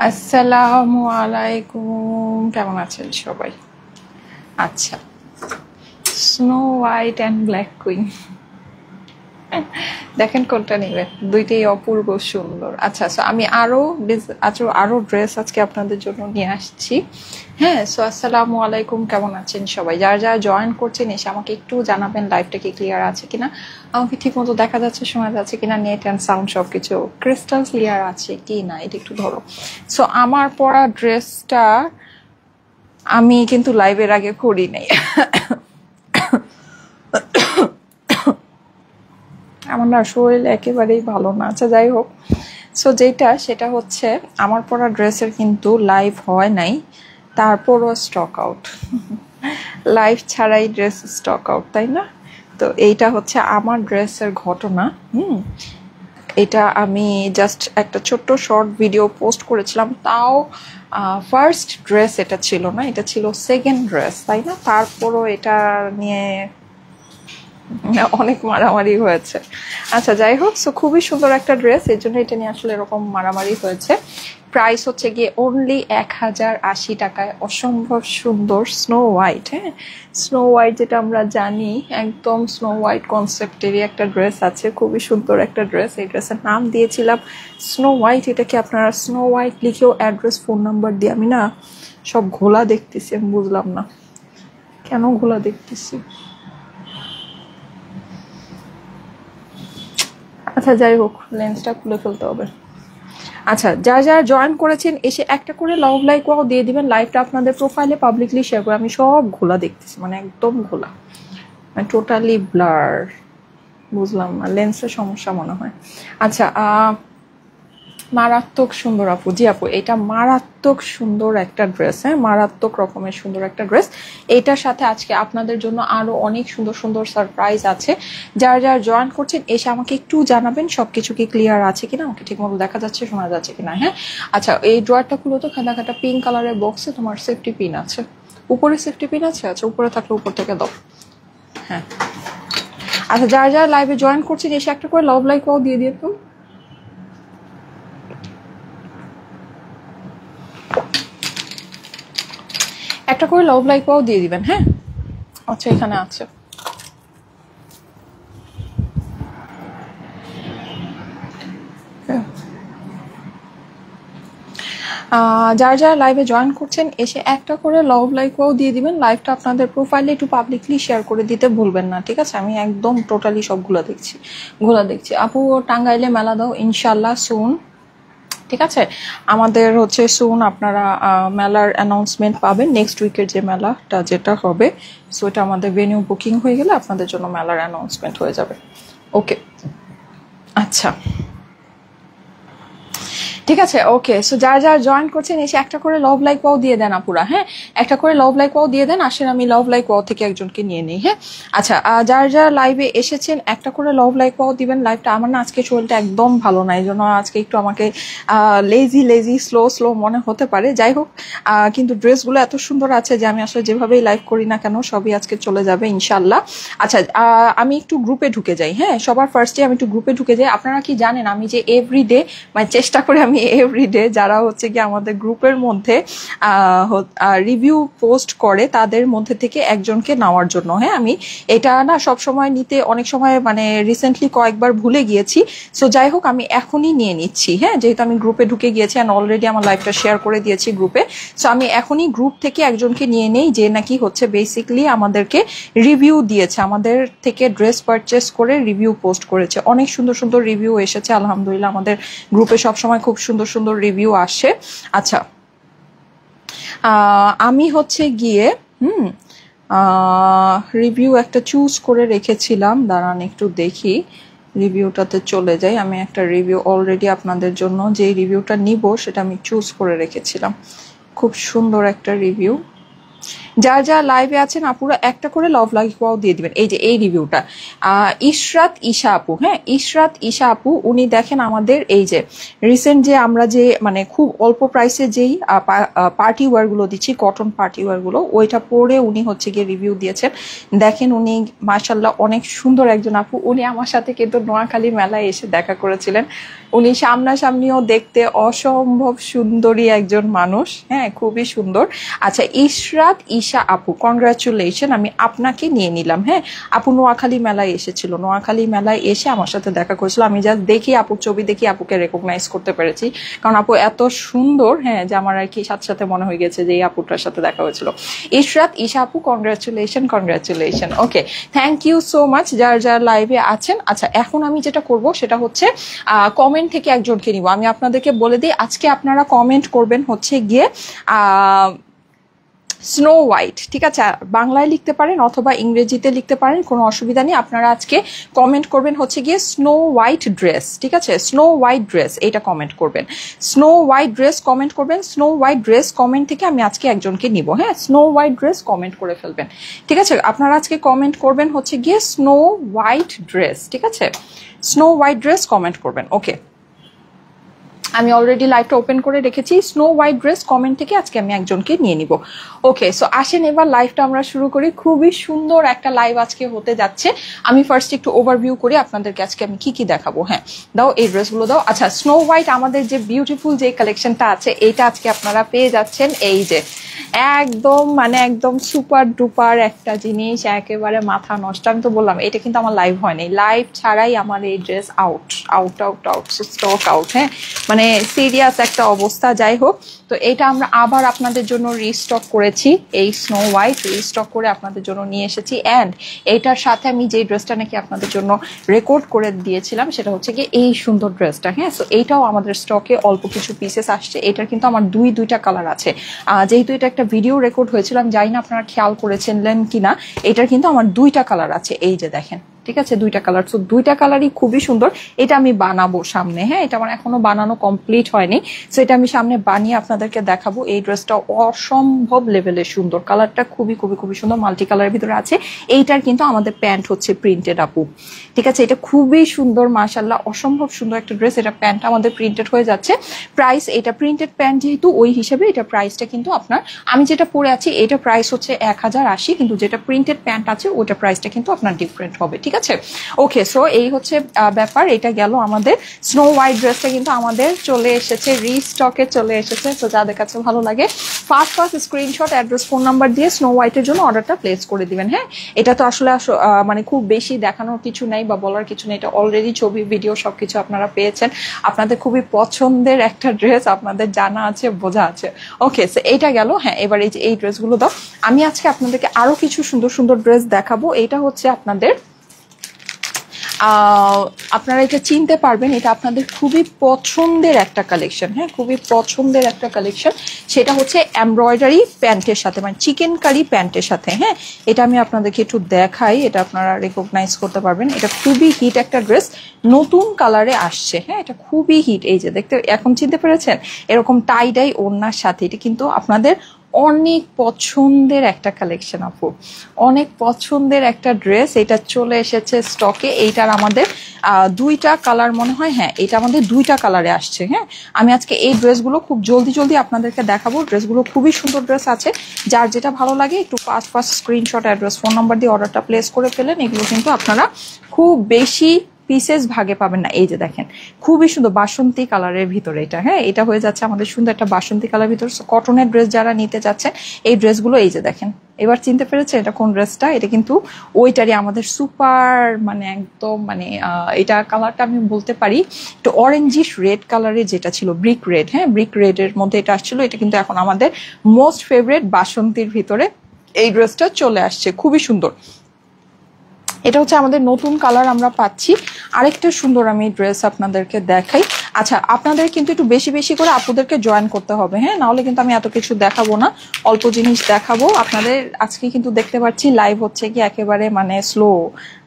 আসসালামু আলাইকুম, কেমন আছেন সবাই? আচ্ছা, snow white and black queen, দেখেন কোনটা নেবেন, দুইটাই অপূর্ব সুন্দর। আচ্ছা, সো আমি আরো ড্রেস আজকে আপনাদের জন্য নিয়ে আসছি। হ্যাঁ, সো আসসালামু আলাইকুম, কেমন আছেন সবাই? যারা যারা জয়েন করছেন এসে আমাকে একটু জানাবেন লাইভটা কি ক্লিয়ার আছে কিনা, আমাকে ঠিক মতো দেখা যাচ্ছে, শোনা যাচ্ছে কিনা, নেট অ্যান্ড সাউন্ড সব কিছু ক্রিস্টাল ক্লিয়ার আছে কি না, এটা একটু ধরো। সো আমার পরা ড্রেসটা আমি কিন্তু লাইভের আগে করি নাই। আমার না শরীর একেবারেই ভালো না। আচ্ছা, যাই হোক, সো সেটা হচ্ছে আমার পরা ড্রেসের কিন্তু লাইভ হয় নাই, তারপরও স্টক আউট। লাইভ ছাড়াই ড্রেস স্টক আউট, তাই না? তো এইটা হচ্ছে আমার ড্রেসের ঘটনা। এটা আমি জাস্ট একটা ছোট্ট শর্ট ভিডিও পোস্ট করেছিলাম, তাও ফার্স্ট ড্রেস এটা ছিল না, এটা ছিল সেকেন্ড ড্রেস, তাই না? তারপরও এটা নিয়ে অনেক মারামারি হয়েছে। আচ্ছা, যাই হোক, সো খুবই সুন্দর একটা ড্রেস, এর জন্য এটা নিয়ে আসলে এরকম মারামারি হয়েছে। প্রাইস হচ্ছে গিয়ে অনলি 1080 টাকায় অসম্ভব সুন্দর স্নো হোয়াইট। হ্যাঁ, স্নো হোয়াইট যেটা আমরা জানি, একদম স্নো হোয়াইট কনসেপ্টেরই একটা ড্রেস আছে, খুবই সুন্দর একটা ড্রেস। এই ড্রেসের নাম দিয়েছিলাম স্নো হোয়াইট। এটাকে আপনারা স্নো হোয়াইট লিখেও অ্যাড্রেস, ফোন নাম্বার দিয়ে, আমি না সব ঘোলা দেখতেছি, আমি বুঝলাম না কেন ঘোলা দেখতেছি। আচ্ছা, যাই হোক, লেন্সটা খুলে ফেলতে হবে। আচ্ছা, যারা যারা জয়েন করেছেন এসে একটা করে লাভ লাইক ওয়াও দিয়ে দিবেন। লাইভটা আপনাদের প্রোফাইলে পাবলিকলি শেয়ার করে। আমি সব ঘোলা দেখতেছি, মানে একদম ঘোলা, মানে টোটালি ব্লার, বুঝলাম না, লেন্সের সমস্যা মনে হয়। আচ্ছা, মারাত্মক সুন্দর আপু। জি আপু, এটা মারাত্মক সুন্দর একটা ড্রেস। হ্যাঁ, মারাত্মক রকমের সুন্দর একটা ড্রেস। এইটার সাথে আজকে আপনাদের জন্য আরো অনেক সুন্দর সুন্দর সারপ্রাইজ আছে। যারা যারা জয়েন করছেন এসে আমাকে একটু জানাবেন সবকিছু কি ক্লিয়ার আছে কিনা, আমাকে ঠিক মতো দেখা যাচ্ছে, শোনা যাচ্ছে কিনা। হ্যাঁ, আচ্ছা, এই ড্রয়ারটা খুলো তো। খাদা খাটা পিঙ্ক কালারের বক্সে তোমার সেফটি পিন আছে, উপরে সেফটি পিন আছে। আচ্ছা, উপরে থাকলে উপর থেকে দাও। হ্যাঁ, আচ্ছা, যারা যারা লাইভে জয়েন করছেন এসে একটা করে লাভ লাইক ওয়াও দিয়ে দিয়ে তো। একটা করে লাভ লাইক ওয়াও দিয়ে দিবেন। হ্যাঁ, আচ্ছা, এখানে আছে। যারা যারা লাইভে জয়েন করছেন এসে একটা করে লাভ লাইক ওয়াও দিয়ে দিবেন। লাইভটা আপনাদের প্রোফাইলে একটু পাবলিকলি শেয়ার করে দিতে ভুলবেন না, ঠিক আছে? আমি একদম টোটালি সবগুলো দেখছি। আপু, টাঙ্গাইলে মেলা দাও ইনশাল্লাহ সুন, ঠিক আছে? আমাদের হচ্ছে সুন আপনারা মেলার অ্যানাউন্সমেন্ট পাবেন। নেক্সট উইকের যে মেলাটা যেটা হবে, সো এটা আমাদের ভেনিউ বুকিং হয়ে গেলে আপনাদের জন্য মেলার অ্যানাউন্সমেন্ট হয়ে যাবে। ওকে, আচ্ছা, ঠিক আছে, ওকে। সো যারা যারা জয়েন করছেন এসে একটা করে লাভ লাইক ওয়াও দিয়ে দেন আপুরা। হ্যাঁ, একটা করে লাভ লাইক ওয়াও দিয়ে দেন। আসেন আমি লাভ লাইক ওয়াও থেকে একজনকে নিয়ে নিই। হ্যাঁ, আচ্ছা, যারা যারা লাইভে এসেছেন একটা করে লাভ লাইক ওয়াও দিবেন। লাইভটা আমার না আজকে শরীরটা একদম ভালো না, এই জন্য আজকে একটু আমাকে লেজি স্লো মনে হতে পারে। যাই হোক, কিন্তু ড্রেসগুলো এত সুন্দর আছে যে আমি আসলে যেভাবেই লাইভ করি না কেন সবই আজকে চলে যাবে ইনশাল্লাহ। আচ্ছা, আমি একটু গ্রুপে ঢুকে যাই। হ্যাঁ, সবার ফার্স্টে আমি একটু গ্রুপে ঢুকে যাই। আপনারা কি জানেন আমি যে এভরিডে, মানে চেষ্টা করে আমি এভরিডে যারা হচ্ছে কি আমাদের গ্রুপের মধ্যে রিভিউ পোস্ট করে তাদের মধ্যে থেকে একজনকে নেওয়ার জন্য। হ্যাঁ, আমি এটা না সব সময় নিতে অনেক সময় মানে রিসেন্টলি কয়েকবার ভুলে গিয়েছি। সো যাই হোক, আমি এখনই নিয়ে নিচ্ছি। হ্যাঁ, যেহেতু আমি গ্রুপে ঢুকে গিয়েছি অ্যান্ড অলরেডি আমার লাইভটা শেয়ার করে দিয়েছি গ্রুপে, সো আমি এখনই গ্রুপ থেকে একজনকে নিয়ে নেই যে নাকি হচ্ছে বেসিকলি আমাদেরকে রিভিউ দিয়েছে, আমাদের থেকে ড্রেস পারচেস করে রিভিউ পোস্ট করেছে। অনেক সুন্দর সুন্দর রিভিউ এসেছে আলহামদুলিল্লাহ। আমাদের গ্রুপে সবসময় খুব সুন্দর সুন্দর রিভিউ আসে। আচ্ছা, আমি হচ্ছে গিয়ে রিভিউ একটা চুজ করে রেখেছিলাম, দাঁড়ান একটু দেখি, রিভিউটাতে চলে যাই। আমি একটা রিভিউ অলরেডি আপনাদের জন্য যে রিভিউটা নিব সেটা আমি চুজ করে রেখেছিলাম, খুব সুন্দর একটা রিভিউ। যার যা লাইভে আছেন আপুরা একটা করে লাভ লাইক ওয়াও দিয়ে দিবেন। এই যে এই রিভিউটা ইশরাত ঈশা আপু, হ্যাঁ ইশরাত ঈশা আপু, উনি দেখেন আমাদের এই যে রিসেন্ট যে আমরা যে মানে খুব অল্প প্রাইসে যেই পার্টি ওয়ার গুলো দিচ্ছি, কটন পার্টি ওয়ার গুলো, ওইটা পরে উনি হচ্ছে গিয়ে রিভিউ দিয়েছেন। দেখেন উনি মাশাল্লাহ অনেক সুন্দর একজন আপু। উনি আমার সাথে কিন্তু নোয়াখালী মেলায় এসে দেখা করেছিলেন। উনি সামনাসামনিও দেখতে অসম্ভব সুন্দরী একজন মানুষ, হ্যাঁ খুবই সুন্দর। আচ্ছা ইশরাত ঈশা আপু, কনগ্রাচুলেশন, আমি আপনাকে নিয়ে নিলাম। হ্যাঁ আপু নোয়াখালী মেলায় এসেছিল, নোয়াখালী মেলায় এসে আমার সাথে দেখা করেছিল। আমি যা দেখি আপুর ছবি দেখি আপুকে রেকগনাইজ করতে পেরেছি, কারণ আপু এত সুন্দর, হ্যাঁ যে আমার আর কি সাথে সাথে মনে হয়ে গেছে যে এই আপুটার সাথে দেখা হয়েছিল। ইশরাত ঈশা আপু congratulation, congratulation. Okay thank you so much যার যার লাইভে আছেন। আচ্ছা এখন আমি যেটা করব সেটা হচ্ছে কমেন্ট থেকে একজনকে নিব। আমি আপনাদেরকে বলে দিই আজকে আপনারা কমেন্ট করবেন হচ্ছে গিয়ে স্নো হোয়াইট, ঠিক আছে, বাংলায় লিখতে পারেন অথবা ইংরেজিতে লিখতে পারেন, কোনো অসুবিধা নেই। আপনারা আজকে কমেন্ট করবেন হচ্ছে গিয়ে স্নো হোয়াইট ড্রেস, ঠিক আছে, স্নো হোয়াইট ড্রেস এটা কমেন্ট করবেন, স্নো হোয়াইট ড্রেস কমেন্ট করবেন। স্নো হোয়াইট ড্রেস কমেন্ট থেকে আমি আজকে একজনকে নিব। হ্যাঁ স্নো হোয়াইট ড্রেস কমেন্ট করে ফেলবেন, ঠিক আছে। আপনারা আজকে কমেন্ট করবেন হচ্ছে গিয়ে স্নো হোয়াইট ড্রেস, ঠিক আছে, স্নো হোয়াইট ড্রেস কমেন্ট করবেন। ওকে আমি অলরেডি লাইভটা ওপেন করে রেখেছি। স্নো হোয়াইট ড্রেস কমেন্ট থেকে আজকে আমি একজনকে নিয়ে নিব। ওকে সো আসেন এবার লাইভটা আমরা শুরু করি। খুবই সুন্দর একটা লাইভ আজকে হতে যাচ্ছে। আমি ফার্স্ট একটু ওভারভিউ করি আপনাদেরকে আজকে আমি কি কি দেখাবো। হ্যাঁ দাও এই ড্রেসগুলো দাও। আচ্ছা স্নো হোয়াইট আমাদের যে বিউটিফুল যে কালেকশনটা আছে এইটা আজকে আপনারা পেয়ে যাচ্ছেন। এই যে একদম মানে একদম সুপার ডুপার একটা জিনিস, একেবারে মাথা নষ্ট। আমি তো বললাম এটা কিন্তু আমার লাইভ হয়নি, লাইভ ছাড়াই আমার এই dress out out out out stock out. হ্যাঁ মানে সিরিয়াস একটা অবস্থা। যাই হোক তো এটা আমরা আবার আপনাদের জন্য রিস্টক করেছি, এই স্নো হোয়াইট রিস্টক করে আপনাদের জন্য নিয়ে এসেছি। অ্যান্ড এইটার সাথে আমি যে ড্রেসটা নাকি আপনাদের জন্য রেকর্ড করে দিয়েছিলাম সেটা হচ্ছে কি এই সুন্দর ড্রেসটা। হ্যাঁ সো এইটাও আমাদের স্টকে অল্প কিছু পিসেস আসছে। এটার কিন্তু আমার দুইটা কালার আছে। যেহেতু এটা একটা ভিডিও রেকর্ড হয়েছিল, আমি জানি না আপনারা খেয়াল করেছিলেন কিনা, এটার কিন্তু আমার দুইটা কালার আছে। এই যে দেখেন, ঠিক আছে, দুইটা কালার। তো দুইটা কালারই খুবই সুন্দর। এটা আমি বানাবো সামনে, হ্যাঁ এটা আমার এখনো বানানো কমপ্লিট হয়নি। সো এটা আমি সামনে বানিয়ে আপনাদেরকে দেখাবো। এই ড্রেসটা অসম্ভব লেভেলের সুন্দর, কালারটা খুবই খুবই খুবই সুন্দর, মাল্টি কালারের ভিতরে আছে। এইটার কিন্তু আমাদের প্যান্ট হচ্ছে প্রিন্টেড আপু, ঠিক আছে, এটা খুবই সুন্দর মাশাল্লাহ, অসম্ভব সুন্দর একটা ড্রেস। এটা প্যান্ট আমাদের প্রিন্টেড হয়ে যাচ্ছে। প্রাইস এটা প্রিন্টেড প্যান্ট যেহেতু ওই হিসেবে এটা প্রাইসটা কিন্তু আপনার, আমি যেটা পরে আছি এটা প্রাইস হচ্ছে 1080, কিন্তু যেটা প্রিন্টেড প্যান্ট আছে ওটা প্রাইসটা কিন্তু আপনার ডিফারেন্ট হবে, ঠিক আছে। ওকে সো এই হচ্ছে ব্যাপার। এটা গেল আমাদের স্নো হোয়াইট ড্রেসটা কিন্তু আমাদের চলে এসেছে, রিস্টকে চলে এসেছে। তো যাদের কাছে ভালো লাগে first screenshot address phone number দিয়ে স্নো হোয়াইটের জন্য অর্ডারটা প্লেস করে দিবেন। হ্যাঁ এটা তো আসলে মানে খুব বেশি দেখানোর কিছু নেই বা বলার কিছু নেই, এটা অলরেডি ছবি ভিডিও সবকিছু আপনারা পেয়েছেন। আপনাদের খুবই পছন্দের একটা ড্রেস, আপনাদের জানা আছে বোঝা আছে। ওকে সো এইটা গেল। হ্যাঁ এবার এই যে এই ড্রেসগুলো দাও। আমি আজকে আপনাদেরকে আরো কিছু সুন্দর সুন্দর ড্রেস দেখাবো। এটা হচ্ছে আপনাদের আপনারা এটা চিনতে পারবেন, এটা আপনাদের খুবই পছন্দের একটা কালেকশন। হ্যাঁ খুবই পছন্দের একটা কালেকশন, সেটা হচ্ছে এমব্রয়ডারি প্যান্টের সাথে, মানে চিকেন কারি প্যান্টের সাথে। হ্যাঁ এটা আমি আপনাদেরকে একটু দেখাই, এটা আপনারা রেকগনাইজ করতে পারবেন। এটা খুবই হিট একটা ড্রেস, নতুন কালারে আসছে। হ্যাঁ এটা খুবই হিট, এই যে দেখতে এখন চিনতে পেরেছেন, এরকম টাই ডাই ওড়নার সাথে। এটা কিন্তু আপনাদের অনেক পছন্দের একটা কালেকশন আপু, অনেক পছন্দের একটা ড্রেস। এটা চলে এসেছে স্টকে। এইটার আমাদের দুইটা কালার মনে হয়, হ্যাঁ এটা আমাদের দুইটা কালারে আসছে। হ্যাঁ আমি আজকে এই ড্রেসগুলো খুব জলদি জলদি আপনাদেরকে দেখাবো। ড্রেসগুলো খুবই সুন্দর ড্রেস আছে, যার যেটা ভালো লাগে একটু first screenshot address phone number দিয়ে অর্ডারটা প্লেস করে ফেলেন। এগুলো কিন্তু আপনারা খুব বেশি পিসেস ভাগে পাবেন না। এই যে দেখেন খুবই সুন্দর বাসন্তী কালারের ভিতরে এটা। হ্যাঁ এটা হয়ে যাচ্ছে আমাদের সুন্দর একটা বাসন্তী কালার ভিতরে। কটনের ড্রেস যারা নিতে চাচ্ছেন এই ড্রেসগুলো, এই যে দেখেন এবার চিনতে পেরেছে এটা কোন ড্রেসটা। এটা কিন্তু ওইটারই আমাদের সুপার মানে একদম মানে এটা কালারটা আমি বলতে পারি একটু অরেঞ্জিশ রেড কালারের, যেটা ছিল ব্রিক রেড। হ্যাঁ ব্রিক রেডের মধ্যে এটা আসছিল। এটা কিন্তু এখন আমাদের মোস্ট ফেভারিট বাসন্তীর ভিতরে এই ড্রেসটা চলে আসছে, খুবই সুন্দর। এটা হচ্ছে আমাদের নতুন কালার আমরা পাচ্ছি। আরেকটা সুন্দর আমি ড্রেস আপনাদেরকে দেখাই। আচ্ছা, আপনাদের কিন্তু একটু বেশি বেশি করে আপুদেরকে জয়েন করতে হবে, হ্যাঁ, নাহলে কিন্তু আমি এত কিছু দেখাবো না, অল্প জিনিস দেখাবো আপনাদের। আজকে কিন্তু দেখতে পাচ্ছি লাইভ হচ্ছে কি একেবারে মানে স্লো,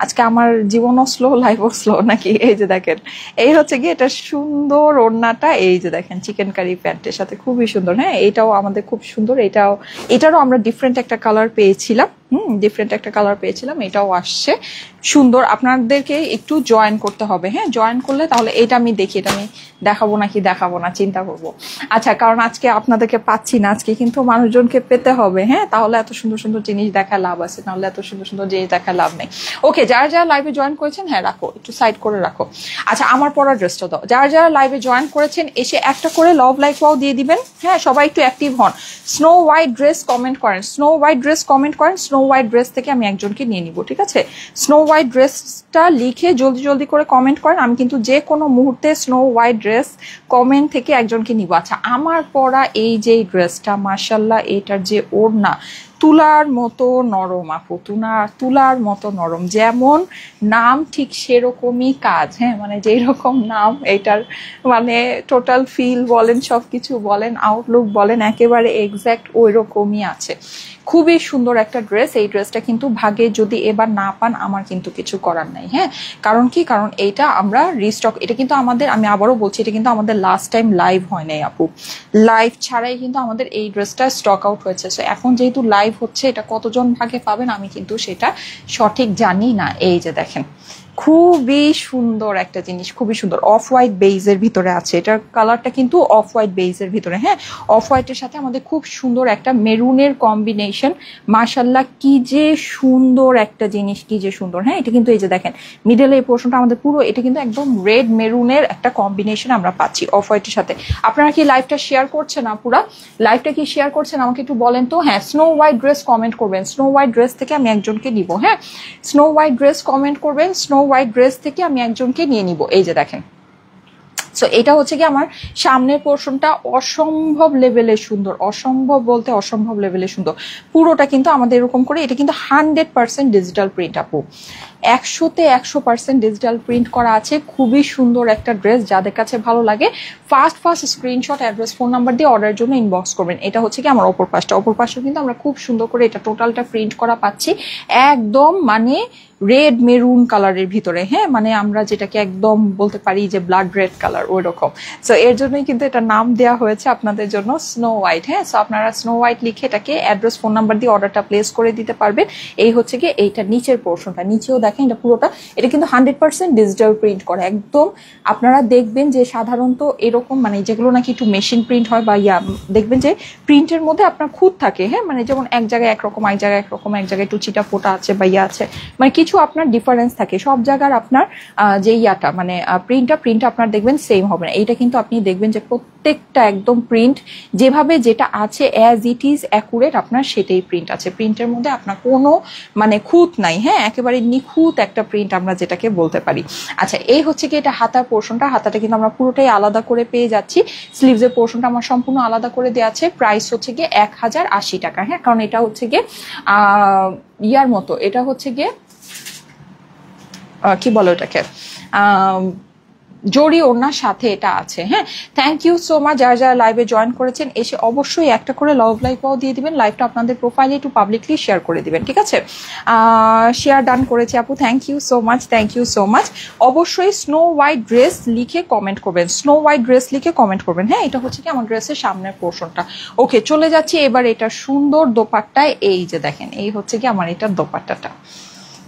আজকে আমার জীবনও স্লো, লাইভও স্লো নাকি। এই যে দেখেন, এই হচ্ছে কি এটা সুন্দর ওড়নাটা, এই যে দেখেন চিকেন কারি প্যান্টের সাথে খুবই সুন্দর। হ্যাঁ, এটাও আমাদের খুব সুন্দর, এটারও আমরা ডিফারেন্ট একটা কালার পেয়েছিলাম, ডিফারেন্ট একটা কালার পেয়েছিলাম, এটাও আসছে সুন্দর। আপনাদেরকে একটু জয়েন করতে হবে, হ্যাঁ, জয়েন করলে তাহলে এটা আমি দেখি, এটা আমি দেখাবো নাকি দেখাবো না চিন্তা করব। আচ্ছা, কারণ আজকে আপনাদেরকে পাচ্ছি না, আজকে কিন্তু মানুষজনকে পেতে হবে, হ্যাঁ, তাহলে এত সুন্দর সুন্দর জিনিস দেখা লাভ আছে, নাহলে এত সুন্দর সুন্দর জিনিস দেখা লাভ নেই। ওকে, যারা যারা লাইভে জয়েন করেছেন, হ্যাঁ রাখো, একটু সাইড করে রাখো। আচ্ছা, আমার পরা ড্রেসটা দাও। যারা যারা লাইভে জয়েন করেছেন এসে একটা করে লাভ লাইক ওয়াও দিয়ে দিবেন, হ্যাঁ, সবাই একটু অ্যাক্টিভ হন। স্নো হোয়াইট ড্রেস কমেন্ট করেন, স্নো হোয়াইট ড্রেস কমেন্ট করেন, স্নো হোয়াইট ড্রেস থেকে আমি একজনকে নিয়ে নিব, ঠিক আছে? স্নো হোয়াইট ড্রেসটা লিখে জলদি জলদি করে কমেন্ট করেন, আমি কিন্তু যে কোনো মুহূর্তে স্নো হোয়াইট ড্রেস কমেন্ট থেকে একজনকে নিব। আচ্ছা, আমার পরা এই যে ড্রেসটা, মাশাল্লাহ, এটার যে ওড়না তুলার মতো নরম আপু, তুলার মতো নরম, যেমন নাম ঠিক সেরকমই কাজ, হ্যাঁ, মানে যেই রকম নাম এটার মানে টোটাল ফিল বলেন, সবকিছু বলেন, আউটলুক বলেন, একেবারে এক্স্যাক্ট ওই রকমই আছে। খুবই সুন্দর একটা ড্রেস। এই ড্রেসটা কিন্তু ভাগে যদি এবার না পান আমার কিন্তু কিছু করার নাই, হ্যাঁ, কারণ কি, কারণ এইটা আমরা রিস্টক, এটা কিন্তু আমাদের, আমি আবারও বলছি, এটা কিন্তু আমাদের লাস্ট টাইম লাইভ হয় নাই আপু, লাইভ ছাড়াই কিন্তু আমাদের এই ড্রেসটা স্টক আউট হয়েছে। সো এখন যেহেতু লাইভ হচ্ছে, এটা কতজন ভাগে পাবেন আমি কিন্তু সেটা সঠিক জানি না। এই যে দেখেন, খুবই সুন্দর একটা জিনিস, খুবই সুন্দর, অফ হোয়াইট বেইজের ভিতরে আছে, এটার কালারটা কিন্তু অফ হোয়াইট বেইজের ভিতরে, হ্যাঁ, অফ হোয়াইটের সাথে আমাদের খুব সুন্দর একটা মেরুনের কম্বিনেশন, মাশাল্লাহ, কি যে সুন্দর একটা জিনিস, কি যে সুন্দর। হ্যাঁ, এটা কিন্তু এই যে দেখেন মিডলে এই পোর্শনটা আমাদের পুরো, এটা কিন্তু একদম রেড মেরুনের একটা কম্বিনেশন আমরা পাচ্ছি অফ হোয়াইটের সাথে। আপনারা কি লাইভটা শেয়ার করছেন? পুরা লাইভটা কি শেয়ার করছেন আমাকে একটু বলেন তো। হ্যাঁ, স্নো হোয়াইট ড্রেস কমেন্ট করবেন, স্নো হোয়াইট ড্রেস থেকে আমি একজনকে নিব, হ্যাঁ, স্নো হোয়াইট ড্রেস কমেন্ট করবেন, স্নো হোয়াইট ড্রেস থেকে আমি একজনকে নিয়ে নিব। এই যে দেখেন, সো এটা হচ্ছে কি আমার সামনের পোর্শনটা অসম্ভব লেভেলে সুন্দর, অসম্ভব বলতে অসম্ভব লেভেলে সুন্দর, পুরোটা কিন্তু আমাদের এরকম করে, এটা কিন্তু 100% ডিজিটাল প্রিন্ট আপু, 100তে 100% ডিজিটাল প্রিন্ট করা আছে। খুবই সুন্দর একটা ড্রেস, যাদের কাছে ভালো লাগে first screenshot, address, phone number দিয়ে অর্ডারের জন্য ইনবক্স করবেন। এটা হচ্ছে কি আমার অপর পাশটা কিন্তু আমরা খুব সুন্দর করে এটা টোটালটা প্রিন্ট করা পাচ্ছি, একদম মানে রেড মেরুন কালারের ভিতরে, হ্যাঁ, মানে আমরা যেটাকে একদম বলতে পারি যে ব্লাড রেড কালার ওই রকম। সো এর জন্যই কিন্তু এটা নাম দেওয়া হয়েছে আপনাদের জন্য স্নো হোয়াইট, হ্যাঁ। সো আপনারা স্নো হোয়াইট লিখে এটাকে অ্যাড্রেস, ফোন নাম্বার দিয়ে অর্ডারটা প্লেস করে দিতে পারবেন। এই হচ্ছে কি এইটা নিচের পোর্শনটা, নিচেও দেখেন এটা পুরোটা, এটা কিন্তু 100% ডিজিটাল প্রিন্ট করা একদম। আপনারা দেখবেন যে সাধারণত এরকম মানে যেগুলো নাকি একটু মেশিন প্রিন্ট হয় বা দেখবেন যে প্রিন্টের মধ্যে আপনার খুঁত থাকে, হ্যাঁ, মানে যেমন এক জায়গায় একরকম, এক জায়গায় একরকম, এক জায়গায় একটু চিটা ফোটা আছে বা আছে, মানে কিছু আপনার ডিফারেন্স থাকে। সব জায়গার আপনার যে মানে প্রিন্টটা আপনার দেখবেন সেম হবে না। এইটা কিন্তু আপনি দেখবেন যে প্রত্যেকটা একদম প্রিন্ট যেভাবে যেটা আছে অ্যাজ ইট ইজ অ্যাকুরেট আপনার সেটাই প্রিন্ট আছে, প্রিন্টের মধ্যে আপনার কোনো মানে খুঁত নাই, হ্যাঁ, একেবারে নিখুঁত একটা প্রিন্ট আমরা যেটাকে বলতে পারি। আচ্ছা, এই হচ্ছে কি এটা হাতার পোর্শনটা, হাতাটা কিন্তু আমরা পুরোটাই আলাদা করে পেয়ে যাচ্ছি, স্লিভসের পোর্শনটা আমার সম্পূর্ণ আলাদা করে দেওয়া আছে। প্রাইস হচ্ছে গিয়ে 1080 টাকা, হ্যাঁ, কারণ এটা হচ্ছে গিয়ে ইয়ার মতো, এটা হচ্ছে গিয়ে কি বলো এটাকে জরি ওড়নার সাথে এটা আছে, হ্যাঁ। থ্যাংক ইউ সো মাচ যারা যারা লাইভে জয়েন করেছেন, এসে অবশ্যই একটা করে লাভ লাইকও দিয়ে দিবেন, লাইভটা আপনাদের প্রোফাইলে একটু পাবলিকলি শেয়ার করে দিবেন, ঠিক আছে? শেয়ার ডান করেছি আপু, thank you so much, thank you so much. অবশ্যই স্নো হোয়াইট ড্রেস লিখে কমেন্ট করবেন, স্নো হোয়াইট ড্রেস লিখে কমেন্ট করবেন, হ্যাঁ। এটা হচ্ছে কি আমার ড্রেসের সামনের পোর্শনটা। ওকে, চলে যাচ্ছি এবার এটা সুন্দর দোপাট্টায়। এই যে দেখেন, এই হচ্ছে কি আমার এটার দোপাট্টাটা,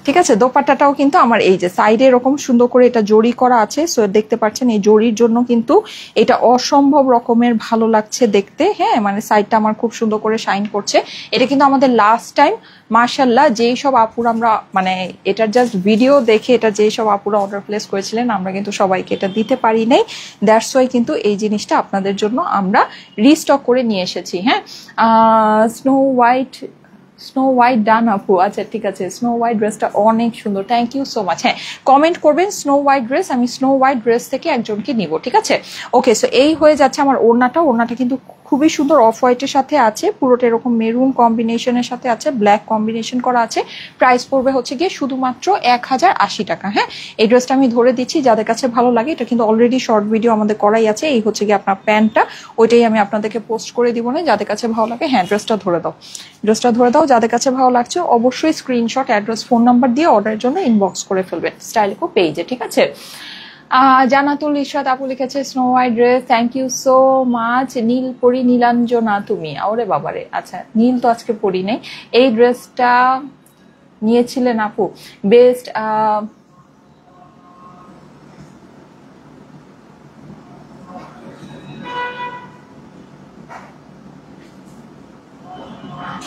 ঠিক আছে? দোপাট্টাটাও কিন্তু আমার এই যে সাইডে এরকম সুন্দর করে এটা জড়ি করা আছে। সো দেখতে পাচ্ছেন এই জড়ির জন্য কিন্তু এটা অসম্ভব রকমের ভালো লাগছে দেখতে, হ্যাঁ, মানে সাইডটা আমার খুব সুন্দর করে শাইন করছে। এটা কিন্তু আমাদের লাস্ট টাইম মাশাল্লাহ যেই সব আপুরা আমরা মানে এটার জাস্ট ভিডিও দেখে এটা যেই সব আপুরা অর্ডার প্লেস করেছিলেন আমরা কিন্তু সবাইকে এটা দিতে পারি নাই, দ্যাটস ওয়াই কিন্তু এই জিনিসটা আপনাদের জন্য আমরা রিস্টক করে নিয়ে এসেছি, হ্যাঁ। স্নো হোয়াইট ডান আপু, আচ্ছা ঠিক আছে, স্নো হোয়াইট ড্রেসটা অনেক সুন্দর, থ্যাংক ইউ সো মাচ। হ্যাঁ, কমেন্ট করবেন স্নো হোয়াইট ড্রেস, আমি স্নো হোয়াইট ড্রেস থেকে একজনকে নিব, ঠিক আছে? ওকে, সো এই হয়ে যাচ্ছে আমার ওড়নাটা কিন্তু খুবই সুন্দর অফ হোয়াইটের সাথে আছে, পুরোটা এরকম মেরুন কম্বিনেশনের সাথে আছে, ব্ল্যাক কম্বিনেশন করা আছে। প্রাইস পড়বে হচ্ছে গিয়ে শুধুমাত্র 1080 টাকা। হ্যাঁ, এই ড্রেসটা আমি ধরে দিচ্ছি, যাদের কাছে ভালো লাগে। এটা কিন্তু অলরেডি শর্ট ভিডিও আমাদের করাই আছে। এই হচ্ছে গিয়ে আপনার প্যান্টটা, ওইটাই আমি আপনাদেরকে পোস্ট করে দিব না। যাদের কাছে ভালো লাগে, হ্যাঁ ড্রেসটা ধরে দাও, ড্রেসটা ধরে দাও। যাদের কাছে ভালো লাগছে অবশ্যই স্ক্রিনশট, অ্যাড্রেস, ফোন নাম্বার দিয়ে অর্ডারের জন্য ইনবক্স করে ফেলবেন স্টাইলকো পেজে, ঠিক আছে? জানাতুল ইশরাত আপু লিখেছে snow white dress, thank you so much. নীল পরি নীলাঞ্জনা তুমি, ওরে বাবারে, আচ্ছা নীল তো আজকে পরি নেই। এই ড্রেসটা নিয়েছিলেন আপু, বেস্ট।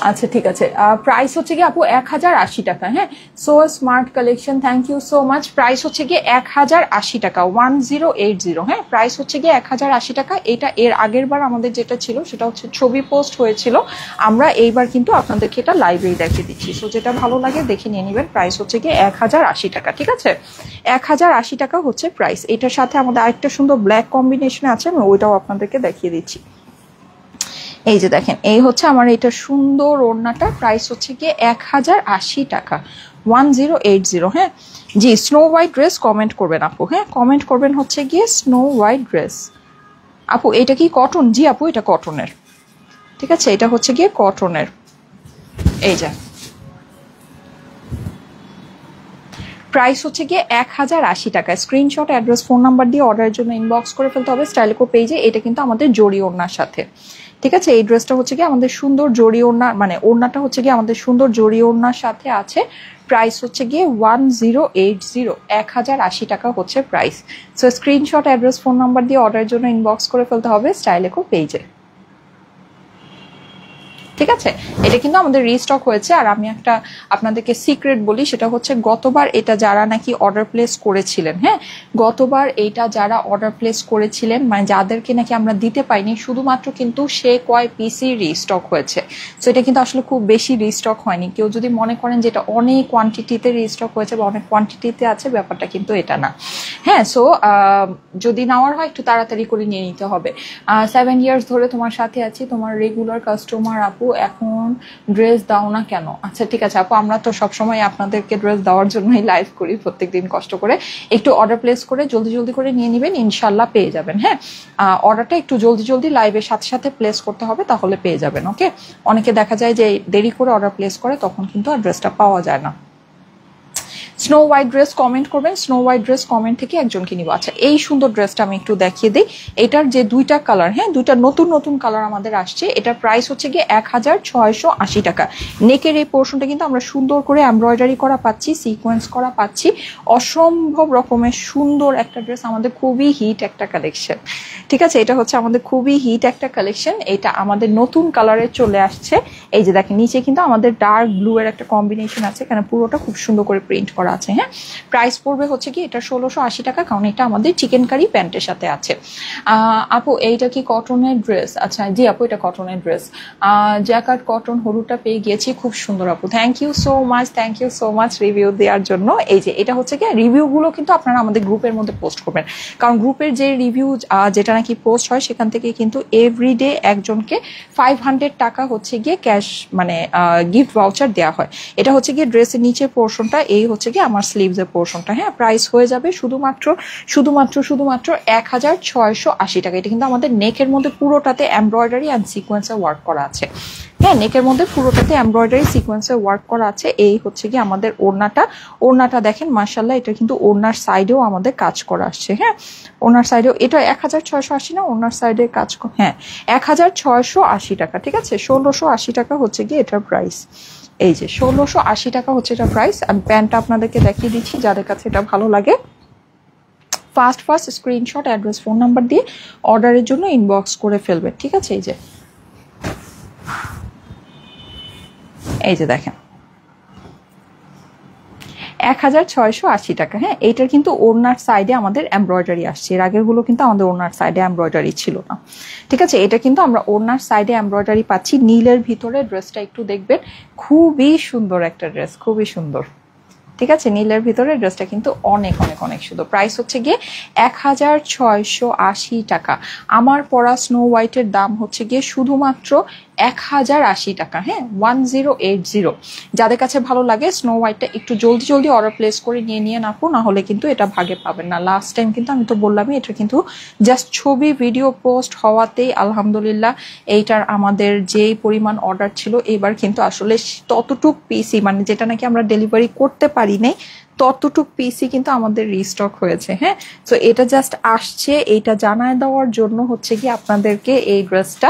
আচ্ছা ঠিক আছে, প্রাইস হচ্ছে কি আপু 1080 টাকা। হ্যাঁ, so smart collection, thank you so much. Price হচ্ছে গিয়ে 1080 টাকা, 1080। হ্যাঁ, প্রাইস হচ্ছে গিয়ে 1080 টাকা। এটা এর আগের বার আমাদের যেটা ছিল সেটা হচ্ছে ছবি পোস্ট হয়েছিল, আমরা এইবার কিন্তু আপনাদেরকে এটা লাইভেই দেখিয়ে দিচ্ছি। সো যেটা ভালো লাগে দেখে নিয়ে নেবেন। প্রাইস হচ্ছে গিয়ে 1080 টাকা, ঠিক আছে? 1080 টাকা হচ্ছে প্রাইস। এটার সাথে আমাদের আরেকটা সুন্দর ব্ল্যাক কম্বিনেশনে আছে, আমি ওইটাও আপনাদেরকে দেখিয়ে দিচ্ছি। এই যে দেখেন, এই হচ্ছে আমার এটা সুন্দর ওড়নাটা। প্রাইস হচ্ছে গিয়ে 1080 টাকা, 1080। হ্যাঁ জি, স্নো হোয়াইট ড্রেস কমেন্ট করবেন আপু। হ্যাঁ, কমেন্ট করবেন হচ্ছে গিয়ে স্নো হোয়াইট ড্রেস। আপু এটা কি কটন? জি আপু, এটা কটনের, ঠিক আছে? এটা হচ্ছে গিয়ে কটনের। এই যে প্রাইস হচ্ছে গিয়ে 1080 টাকা। স্ক্রিনশট, অ্যাড্রেস, ফোন নাম্বার দিয়ে অর্ডারের জন্য ইনবক্স করে ফেলতে হবে স্টাইলকো পেজে। এটা কিন্তু আমাদের জরি ওড়নার সাথে, ঠিক আছে? এই ড্রেসটা হচ্ছে গিয়ে আমাদের সুন্দর জরি ওড়না, মানে ওড়নাটা হচ্ছে গিয়ে আমাদের সুন্দর জরি ওড়নার সাথে আছে। প্রাইস হচ্ছে গিয়ে 1080, 1080 টাকা হচ্ছে price. So screenshot, address, phone number দিয়ে অর্ডারের জন্য ইনবক্স করে ফেলতে হবে স্টাইলকো পেজে, ঠিক আছে? এটা কিন্তু আমাদের রিস্টক হয়েছে। আর আমি একটা আপনাদেরকে সিক্রেট বলি, সেটা হচ্ছে গতবার এটা যারা নাকি অর্ডার প্লেস করেছিলেন, হ্যাঁ গতবার এইটা যারা অর্ডার প্লেস করেছিলেন, মানে যাদেরকে নাকি আমরা দিতে পাইনি, শুধুমাত্র কিন্তু সে কয় পিসি রিস্টক হয়েছে। সো এটা কিন্তু আসলে খুব বেশি রিস্টক হয়নি। কেউ যদি মনে করেন যে এটা অনেক কোয়ান্টিটিতে রিস্টক হয়েছে বা অনেক কোয়ান্টিটিতে আছে, ব্যাপারটা কিন্তু এটা না। হ্যাঁ, সো যদি নেওয়ার হয় একটু তাড়াতাড়ি করে নিয়ে নিতে হবে। 7 ইয়ার্স ধরে তোমার সাথে আছি, তোমার রেগুলার কাস্টমার আপু, এখন ড্রেস দাও না কেন? আচ্ছা ঠিক আছে আপু, আমরা তো সবসময় আপনাদেরকে ড্রেস দেওয়ার জন্যই লাইভ করি, প্রত্যেকদিন কষ্ট করে। একটু অর্ডার প্লেস করে জলদি জলদি করে নিয়ে নেবেন, ইনশাল্লাহ পেয়ে যাবেন। হ্যাঁ, অর্ডারটা একটু জলদি জলদি লাইভের সাথে সাথে প্লেস করতে হবে, তাহলে পেয়ে যাবেন। ওকে, অনেকে দেখা যায় যে দেরি করে অর্ডার প্লেস করে, তখন কিন্তু আর ড্রেসটা পাওয়া যায় না। স্নো হোয়াইট ড্রেস কমেন্ট করবেন, স্নো হোয়াইট ড্রেস কমেন্ট থেকে একজনকে নিব। আচ্ছা, এই সুন্দর ড্রেসটা আমি একটু দেখিয়ে দিই। এটার যে দুইটা কালার, হ্যাঁ দুইটা নতুন নতুন কালার আমাদের আসছে। এটার প্রাইস হচ্ছে গিয়ে 1680 টাকা। নেকের এই পোর্শনটা কিন্তু আমরা সুন্দর করে এমব্রয়ডারি করা পাচ্ছি, সিকোয়েন্স করা পাচ্ছি। অসম্ভব রকমের সুন্দর একটা ড্রেস, আমাদের খুবই হিট একটা কালেকশন, ঠিক আছে? এটা হচ্ছে আমাদের খুবই হিট একটা কালেকশন। এটা আমাদের নতুন কালারে চলে আসছে। এই যে দেখেন, নিচে কিন্তু আমাদের ডার্ক ব্লু এর একটা কম্বিনেশন আছে, এখানে পুরোটা খুব সুন্দর করে প্রিন্ট করা আছে। হ্যাঁ, প্রাইস পড়বে হচ্ছে কি এটা 1680 টাকা, কারণ এটা আমাদের চিকেন কারি প্যান্টের সাথে আছে। আপু এইটা কি কটনের ড্রেস? আচ্ছা জি আপু, এটা কটনের ড্রেস। জ্যাকার্ড কটন, হলুদটা পেয়ে গিয়েছি, খুব সুন্দর আপু, thank you so much, thank you so much review দেওয়ার জন্য। এই যে এটা হচ্ছে কি, রিভিউ গুলো কিন্তু আপনারা আমাদের গ্রুপের মধ্যে পোস্ট করবেন, কারণ গ্রুপের যে রিভিউ যেটা নাকি পোস্ট হয়, সেখান থেকে কিন্তু এভরিডে একজনকে 500 টাকা হচ্ছে গিয়ে ক্যাশ, মানে গিফট ভাউচার দেওয়া হয়। এটা হচ্ছে গিয়ে ড্রেসের নিচের পোর্শনটা, এই হচ্ছে গিয়ে আমার স্লিভস এর পোর্শনটা। হ্যাঁ, প্রাইস হয়ে যাবে শুধুমাত্র 1680 টাকা। এটা কিন্তু আমাদের নেকের মধ্যে পুরোটাতে এমব্রয়ডারি অ্যান্ড সিকোয়েন্সের ওয়ার্ক করা আছে। হ্যাঁ, নেকের মধ্যে পুরোটাতে এমব্রয়ডারি সিকোয়েন্সের ওয়ার্ক করা আছে। এই হচ্ছে কি আমাদের ওড়নাটা দেখেন, মাশাআল্লাহ, এটা কিন্তু ওড়নার সাইডেও আমাদের কাজ করা আসছে। হ্যাঁ, ওড়নার সাইডেও এটা 1680 না, ওড়নার সাইডে কাজ, হ্যাঁ 1680 টাকা, ঠিক আছে? 1680 টাকা হচ্ছে গিয়ে এটার প্রাইস। এই যে 1680 টাকা হচ্ছে এটা প্রাইস। আমি প্যান্টটা আপনাদেরকে দেখিয়ে দিচ্ছি, যাদের কাছে এটা ভালো লাগে first screenshot, address, phone number দিয়ে অর্ডারের জন্য ইনবক্স করে ফেলবেন, ঠিক আছে? এই যে দেখেন 1680 টাকা। হ্যাঁ, এইটার কিন্তু ওড়নার সাইডে আমাদের এমব্রয়ডারি আসছে, এর আগের গুলো কিন্তু আমাদের ওড়নার সাইডে এমব্রয়ডারি ছিল না, ঠিক আছে? এটা কিন্তু আমরা ওড়নার সাইডে এমব্রয়ডারি পাচ্ছি। নীলের ভিতরে ড্রেসটা একটু দেখবেন, খুবই সুন্দর একটা ড্রেস, খুবই সুন্দর। ঠিক আছে, নীলের ভিতরে ড্রেসটা কিন্তু অনেক অনেক অনেক সুন্দর। প্রাইস হচ্ছে গিয়ে 1680 টাকা। আমার পরা স্নো হোয়াইটের দাম হচ্ছে গিয়ে শুধুমাত্র 1080 টাকা। হ্যাঁ, 1080। যাদের কাছে ভালো লাগে স্নো হোয়াইটটা একটু জলদি জলদি অর্ডার প্লেস করে নিয়ে আপু, না হলে কিন্তু এটা ভাগে পাবেন না। লাস্ট টাইম কিন্তু আমি তো বললামই, এটা কিন্তু জাস্ট ছবি ভিডিও পোস্ট হওয়াতেই আলহামদুলিল্লাহ এইটার আমাদের যেই পরিমাণ অর্ডার ছিল, এবার কিন্তু আসলে ততটুক পিসি মানে যেটা নাকি আমরা ডেলিভারি করতে পারি নাই ততটুক পিসি কিন্তু আমাদের রিস্টক হয়েছে। হ্যাঁ, তো এটা জাস্ট আসছে, এইটা জানায় দেওয়ার জন্য হচ্ছে কি আপনাদেরকে এই ড্রেসটা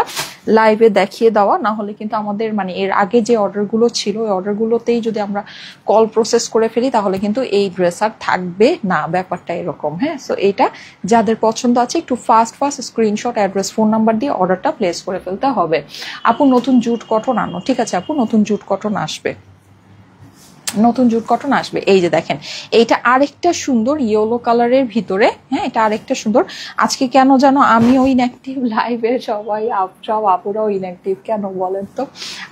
লাইভে দেখিয়ে দেওয়া। না হলে কিন্তু আমাদের মানে এর আগে যে অর্ডারগুলো ছিল ওই অর্ডারগুলোতেই যদি আমরা কল প্রসেস করে ফেলি তাহলে কিন্তু এই ড্রেস আর থাকবে না, ব্যাপারটা এরকম। হ্যাঁ, সো এটা যাদের পছন্দ আছে একটু fast screenshot, address, phone number দিয়ে অর্ডারটা প্লেস করে ফেলতে হবে। আপু নতুন জুট কটন আনো। ঠিক আছে আপু, নতুন জুট কটন আসবে, নতুন জুট কটন আসবে। এই যে দেখেন, এইটা আরেকটা সুন্দর ইয়েলো কালারের ভিতরে। হ্যাঁ, এটা আরেকটা সুন্দর। আজকে কেন জানো আমিও ইনঅ্যাক্টিভ, লাইভে সবাই সব আপুরাও ইনঅ্যাক্টিভ, কেন বলেন তো?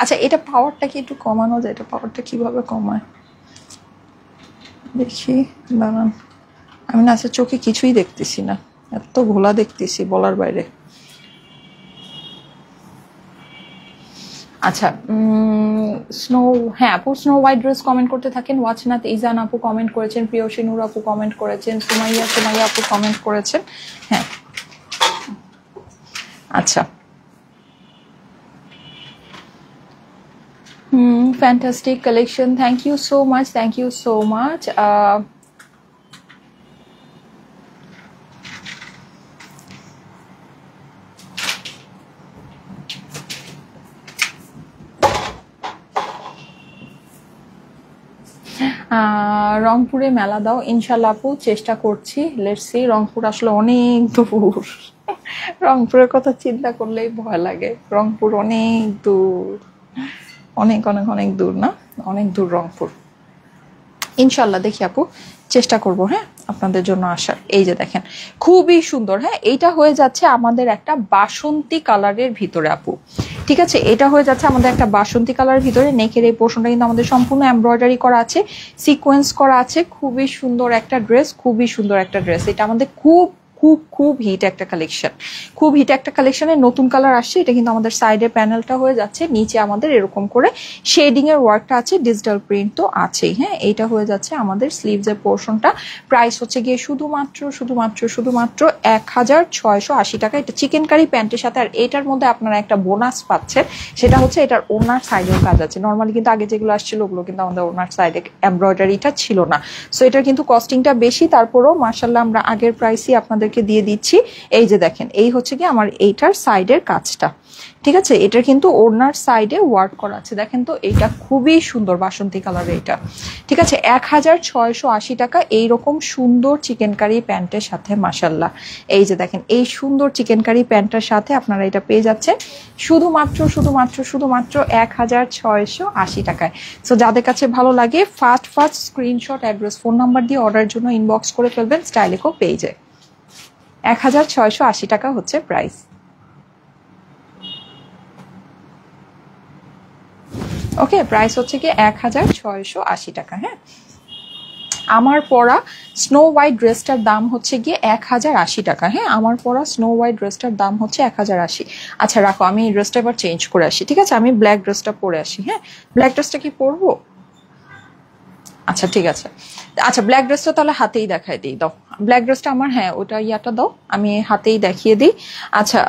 আচ্ছা, এটা পাওয়ারটা কি একটু কমানো যায়? এটা পাওয়ারটা কিভাবে কমায় দেখি, দাঁড়ান। আমি না আচ্ছা চোখে কিছুই দেখতেছি না, এত ঘোলা দেখতেছি বলার বাইরে। আচ্ছা, স্নো, হ্যাঁ আপু স্নো হোয়াইট ড্রেস কমেন্ট করতে থাকেন। ওয়াচনাথ ইজান আপু কমেন্ট করেছেন, প্রিয়সী নূর আপু কমেন্ট করেছেন, সুমাইয়া আপু কমেন্ট করেছেন। হ্যাঁ, আচ্ছা, fantastic collection, thank you so much, thank you so much. রংপুরে মেলা দাও ইনশাল্লাহ আপু, চেষ্টা করছি, লেটস সি। রংপুর আসলে অনেক দূর, রংপুরের কথা চিন্তা করলেই ভয় লাগে। রংপুর অনেক দূর, অনেক অনেক অনেক দূর, না অনেক দূর রংপুর। ইনশাল্লাহ দেখি আপু, চেষ্টা করব হ্যাঁ আপনাদের জন্য আসার। এই যে দেখেন খুবই সুন্দর। হ্যাঁ, এইটা হয়ে যাচ্ছে আমাদের একটা বাসন্তী কালারের ভিতরে আপু। ঠিক আছে, এটা হয়ে যাচ্ছে আমাদের একটা বাসন্তী কালারের ভিতরে। নেকের এই পোর্শনটা কিন্তু আমাদের সম্পূর্ণ এমব্রয়ডারি করা আছে, সিকোয়েন্স করা আছে। খুবই সুন্দর একটা ড্রেস, খুবই সুন্দর একটা ড্রেস। এটা আমাদের খুব খুব খুব হিট একটা কালেকশন, খুব হিট একটা কালেকশনের নতুন কালার আসছে। এটা কিন্তু আমাদের সাইডে প্যানেলটা হয়ে যাচ্ছে, নিচে আমাদের এরকম করে শেডিং এর ওয়ার্কটা আছে, ডিজিটাল প্রিন্ট তো আছেই। হ্যাঁ, এইটা হয়ে যাচ্ছে আমাদের স্লিভস এর পোর্শনটা। প্রাইস হচ্ছে গিয়ে শুধুমাত্র 1680 টাকা। এটা চিকেন কারি প্যান্টের সাথে, আর এটার মধ্যে আপনারা একটা বোনাস পাচ্ছেন, সেটা হচ্ছে এটার ওনার সাইডেও কাজ আছে। নর্মালি কিন্তু আগে যেগুলো আসছিল ওগুলো কিন্তু আমাদের ওনার সাইডে এমব্রয়ডারিটা ছিল না, সো এটার কিন্তু কস্টিংটা বেশি। তারপরেও মার্শাল্লাহ আমরা আগের প্রাইসই আপনাদেরকে দিয়ে দিচ্ছি। এই যে দেখেন, এই হচ্ছে কি আমার এইটার সাইডের কাজটা। ঠিক আছে, এটা কিন্তু ওড়নার সাইডে ওয়ার্ক করা আছে। দেখেন তো, এইটা খুবই সুন্দর বাসন্তী কালার এইটা। ঠিক আছে, 1680 টাকা এইরকম সুন্দর চিকেন কারি প্যান্টের সাথে। মাশাল্লাহ, এই যে দেখেন এই সুন্দর চিকেন কারি প্যান্টের সাথে আপনারা এটা পেয়ে যাচ্ছেন শুধুমাত্র 1680 টাকায়। সো যাদের কাছে ভালো লাগে fast screenshot, address, phone number দিয়ে অর্ডারের জন্য ইনবক্স করে ফেলবেন স্টাইলিকো পেজে। 1680 টাকা হচ্ছে প্রাইস। ওকে, প্রাইস হচ্ছে কি 1680 টাকা। হ্যাঁ, আমার পরা স্নো হোয়াইট ড্রেসটার দাম হচ্ছে গিয়ে 1080 টাকা। হ্যাঁ, আমার পরা স্নো হোয়াইট ড্রেসটার দাম হচ্ছে 1080। আচ্ছা রাখো, আমি এই ড্রেসটা এবার চেঞ্জ করে আসি। ঠিক আছে, আমি ব্ল্যাক ড্রেসটা পরে আসি। হ্যাঁ, ব্ল্যাক ড্রেসটা কি পরবো? আচ্ছা ঠিক আছে, আচ্ছা ব্ল্যাক ড্রেসটা তাহলে হাতেই দেখাই দিই, দাও ব্ল্যাক ড্রেসটা আমার। হ্যাঁ, ওটা ইয়াটা দাও, আমি হাতেই দেখিয়ে দিই। আচ্ছা,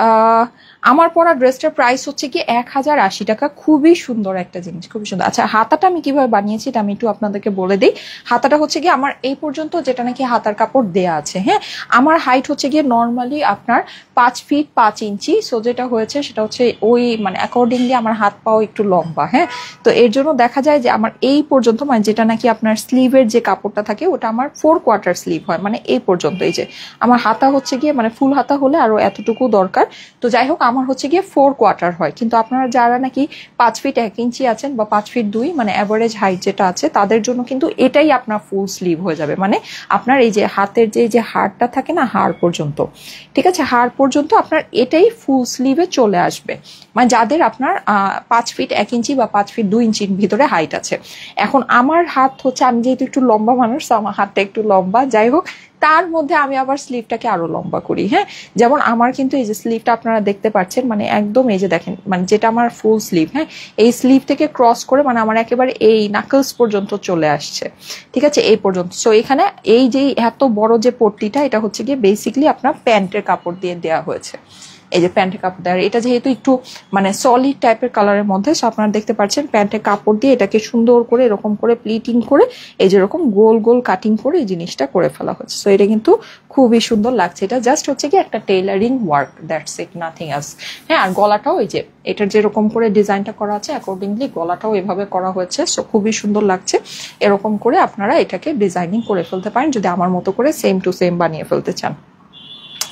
আমার পরা ড্রেসটার প্রাইস হচ্ছে কি 1080 টাকা। খুবই সুন্দর একটা জিনিস, খুবই সুন্দর। আচ্ছা, হাতাটা আমি কিভাবে বানিয়েছি এটা আমি একটু আপনাদেরকে বলে দিই। হাতাটা হচ্ছে কি আমার এই পর্যন্ত যেটা নাকি হাতার কাপড় দেয়া আছে। হ্যাঁ, আমার হাইট হচ্ছে গিয়ে নর্মালি আপনার 5 ফিট 5 ইঞ্চি। সো যেটা হয়েছে সেটা হচ্ছে ওই মানে অ্যাকর্ডিংলি আমার হাত পাও একটু লম্বা। হ্যাঁ, তো এর জন্য দেখা যায় যে আমার এই পর্যন্ত মানে যেটা নাকি আপনার স্লিভের যে কাপড়টা থাকে ওটা আমার 4 কোয়ার্টার স্লিভ হয়, মানে এই পর্যন্ত। এই যে আমার হাতা হচ্ছে গিয়ে মানে ফুল হাতা হলে আরো এতটুকু দরকার। তো যাই হোক, আমার হচ্ছে গিয়ে 4 কোয়ার্টার হয়। কিন্তু আপনারা যারা নাকি 5 ফিট 1 ইঞ্চি আছেন বা 5 ফিট 2 মানে অ্যাভারেজ হাইট যেটা আছে তাদের জন্য কিন্তু এটাই আপনার ফুল স্লিভ হয়ে যাবে। মানে আপনার এই যে হাতের যে হাড়টা থাকে না, হাড় পর্যন্ত, ঠিক আছে, হাড় পর্যন্ত আপনার এটাই ফুল স্লিভে চলে আসবে। মানে যাদের আপনার 5 ফিট 1 ইঞ্চি বা 5 ফিট 2 ইঞ্চির ভিতরে হাইট আছে। এখন আমার হাত হচ্ছে আমি যেহেতু একটু লম্বা মানুষ, আমার হাতটা একটু লম্বা, যাই হোক তার মধ্যে আমি আবার স্লিভটাকে আরো লম্বা করি। হ্যাঁ, যেমন আমার কিন্তু এই যে স্লিভটা আপনারা দেখতে পাচ্ছেন, মানে একদম এই যে দেখেন, মানে যেটা আমার ফুল স্লিভ, হ্যাঁ এই স্লিভ থেকে ক্রস করে মানে আমার একেবারে এই নাকলস পর্যন্ত চলে আসছে, ঠিক আছে, এই পর্যন্ত। সো এখানে এই যে এত বড় যে পট্টিটা, এটা হচ্ছে গিয়ে বেসিকলি আপনার প্যান্টের কাপড় দিয়ে দেওয়া হয়েছে। এই যে প্যান্টের কাপড় দেওয়া, এটা যেহেতু একটু মানে সলিড টাইপের কালারের মধ্যে, সো আপনারা দেখতে পাচ্ছেন প্যান্টের কাপড় দিয়ে এটাকে সুন্দর করে এরকম করে প্লিটিং করে এই যেরকম গোল গোল কাটিং করে এই জিনিসটা করে ফেলা হচ্ছে। সো এটা কিন্তু খুবই সুন্দর লাগছে। এটা জাস্ট হচ্ছে কি একটা tailoring work, that's it, nothing else. হ্যাঁ, আর গলাটাও এই যে এটার যেরকম করে ডিজাইনটা করা আছে অ্যাকর্ডিংলি গলাটাও এভাবে করা হয়েছে। সো খুবই সুন্দর লাগছে। এরকম করে আপনারা এটাকে ডিজাইনিং করে ফেলতে পারেন যদি আমার মতো করে সেম টু সেম বানিয়ে ফেলতে চান,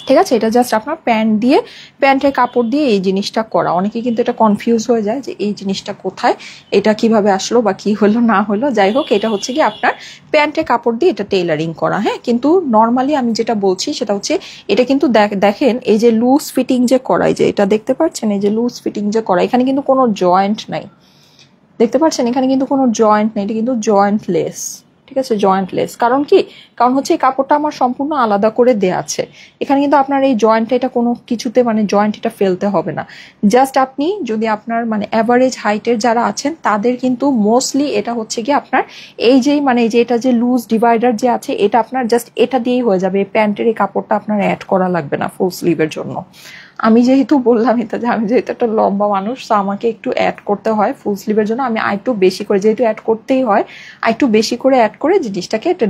ঠিক আছে। এটা জাস্ট আপনার প্যান্ট দিয়ে, প্যান্টের কাপড় দিয়ে এই জিনিসটা করা। অনেকে কিন্তু এটা কনফিউজ হয়ে যায় যে এই জিনিসটা কোথায়, এটা কিভাবে আসলো বা কি হলো না হলো, যাই হোক এটা হচ্ছে কি আপনার প্যান্টের কাপড় দিয়ে এটা টেইলারিং করা। হ্যাঁ, কিন্তু নর্মালি আমি যেটা বলছি সেটা হচ্ছে এটা কিন্তু দেখেন এই যে লুজ ফিটিং যে করা, এই যে এটা দেখতে পাচ্ছেন, এই যে লুজ ফিটিং যে করা, এখানে কিন্তু কোনো জয়েন্ট নাই, দেখতে পাচ্ছেন এখানে কিন্তু কোনো জয়েন্ট নেই, এটা কিন্তু জয়েন্টলেস, ঠিক আছে, জয়েন্টলেস। কারণ কি, কারণ হচ্ছে এই কাপড়টা আমার সম্পূর্ণ আলাদা করে দেয়া আছে। এখানে কিন্তু আপনার এই জয়েন্টটা এটা কোনো কিছুতে মানে জয়েন্ট এটা ফেলতে হবে না। জাস্ট আপনি যদি আপনার মানে অ্যাভারেজ হাইটের যারা আছেন তাদের কিন্তু মোস্টলি এটা হচ্ছে কি আপনার এই যেই মানে যে এটা যে লুজ ডিভাইডার যে আছে এটা আপনার জাস্ট এটা দিয়েই হয়ে যাবে। প্যান্টের এই কাপড়টা আপনার অ্যাড করা লাগবে না ফুল স্লিভের জন্য। আমি যেহেতু বললাম এটা যে আমি যেহেতু একটা লম্বা মানুষ, তো আমাকে একটু অ্যাড করতে হয় ফুল স্লিভের জন্য। আমি আরেকটু বেশি করে, যেহেতু অ্যাড করতেই হয়, আরেকটু বেশি করে অ্যাড করে জিনিসটাকে একটা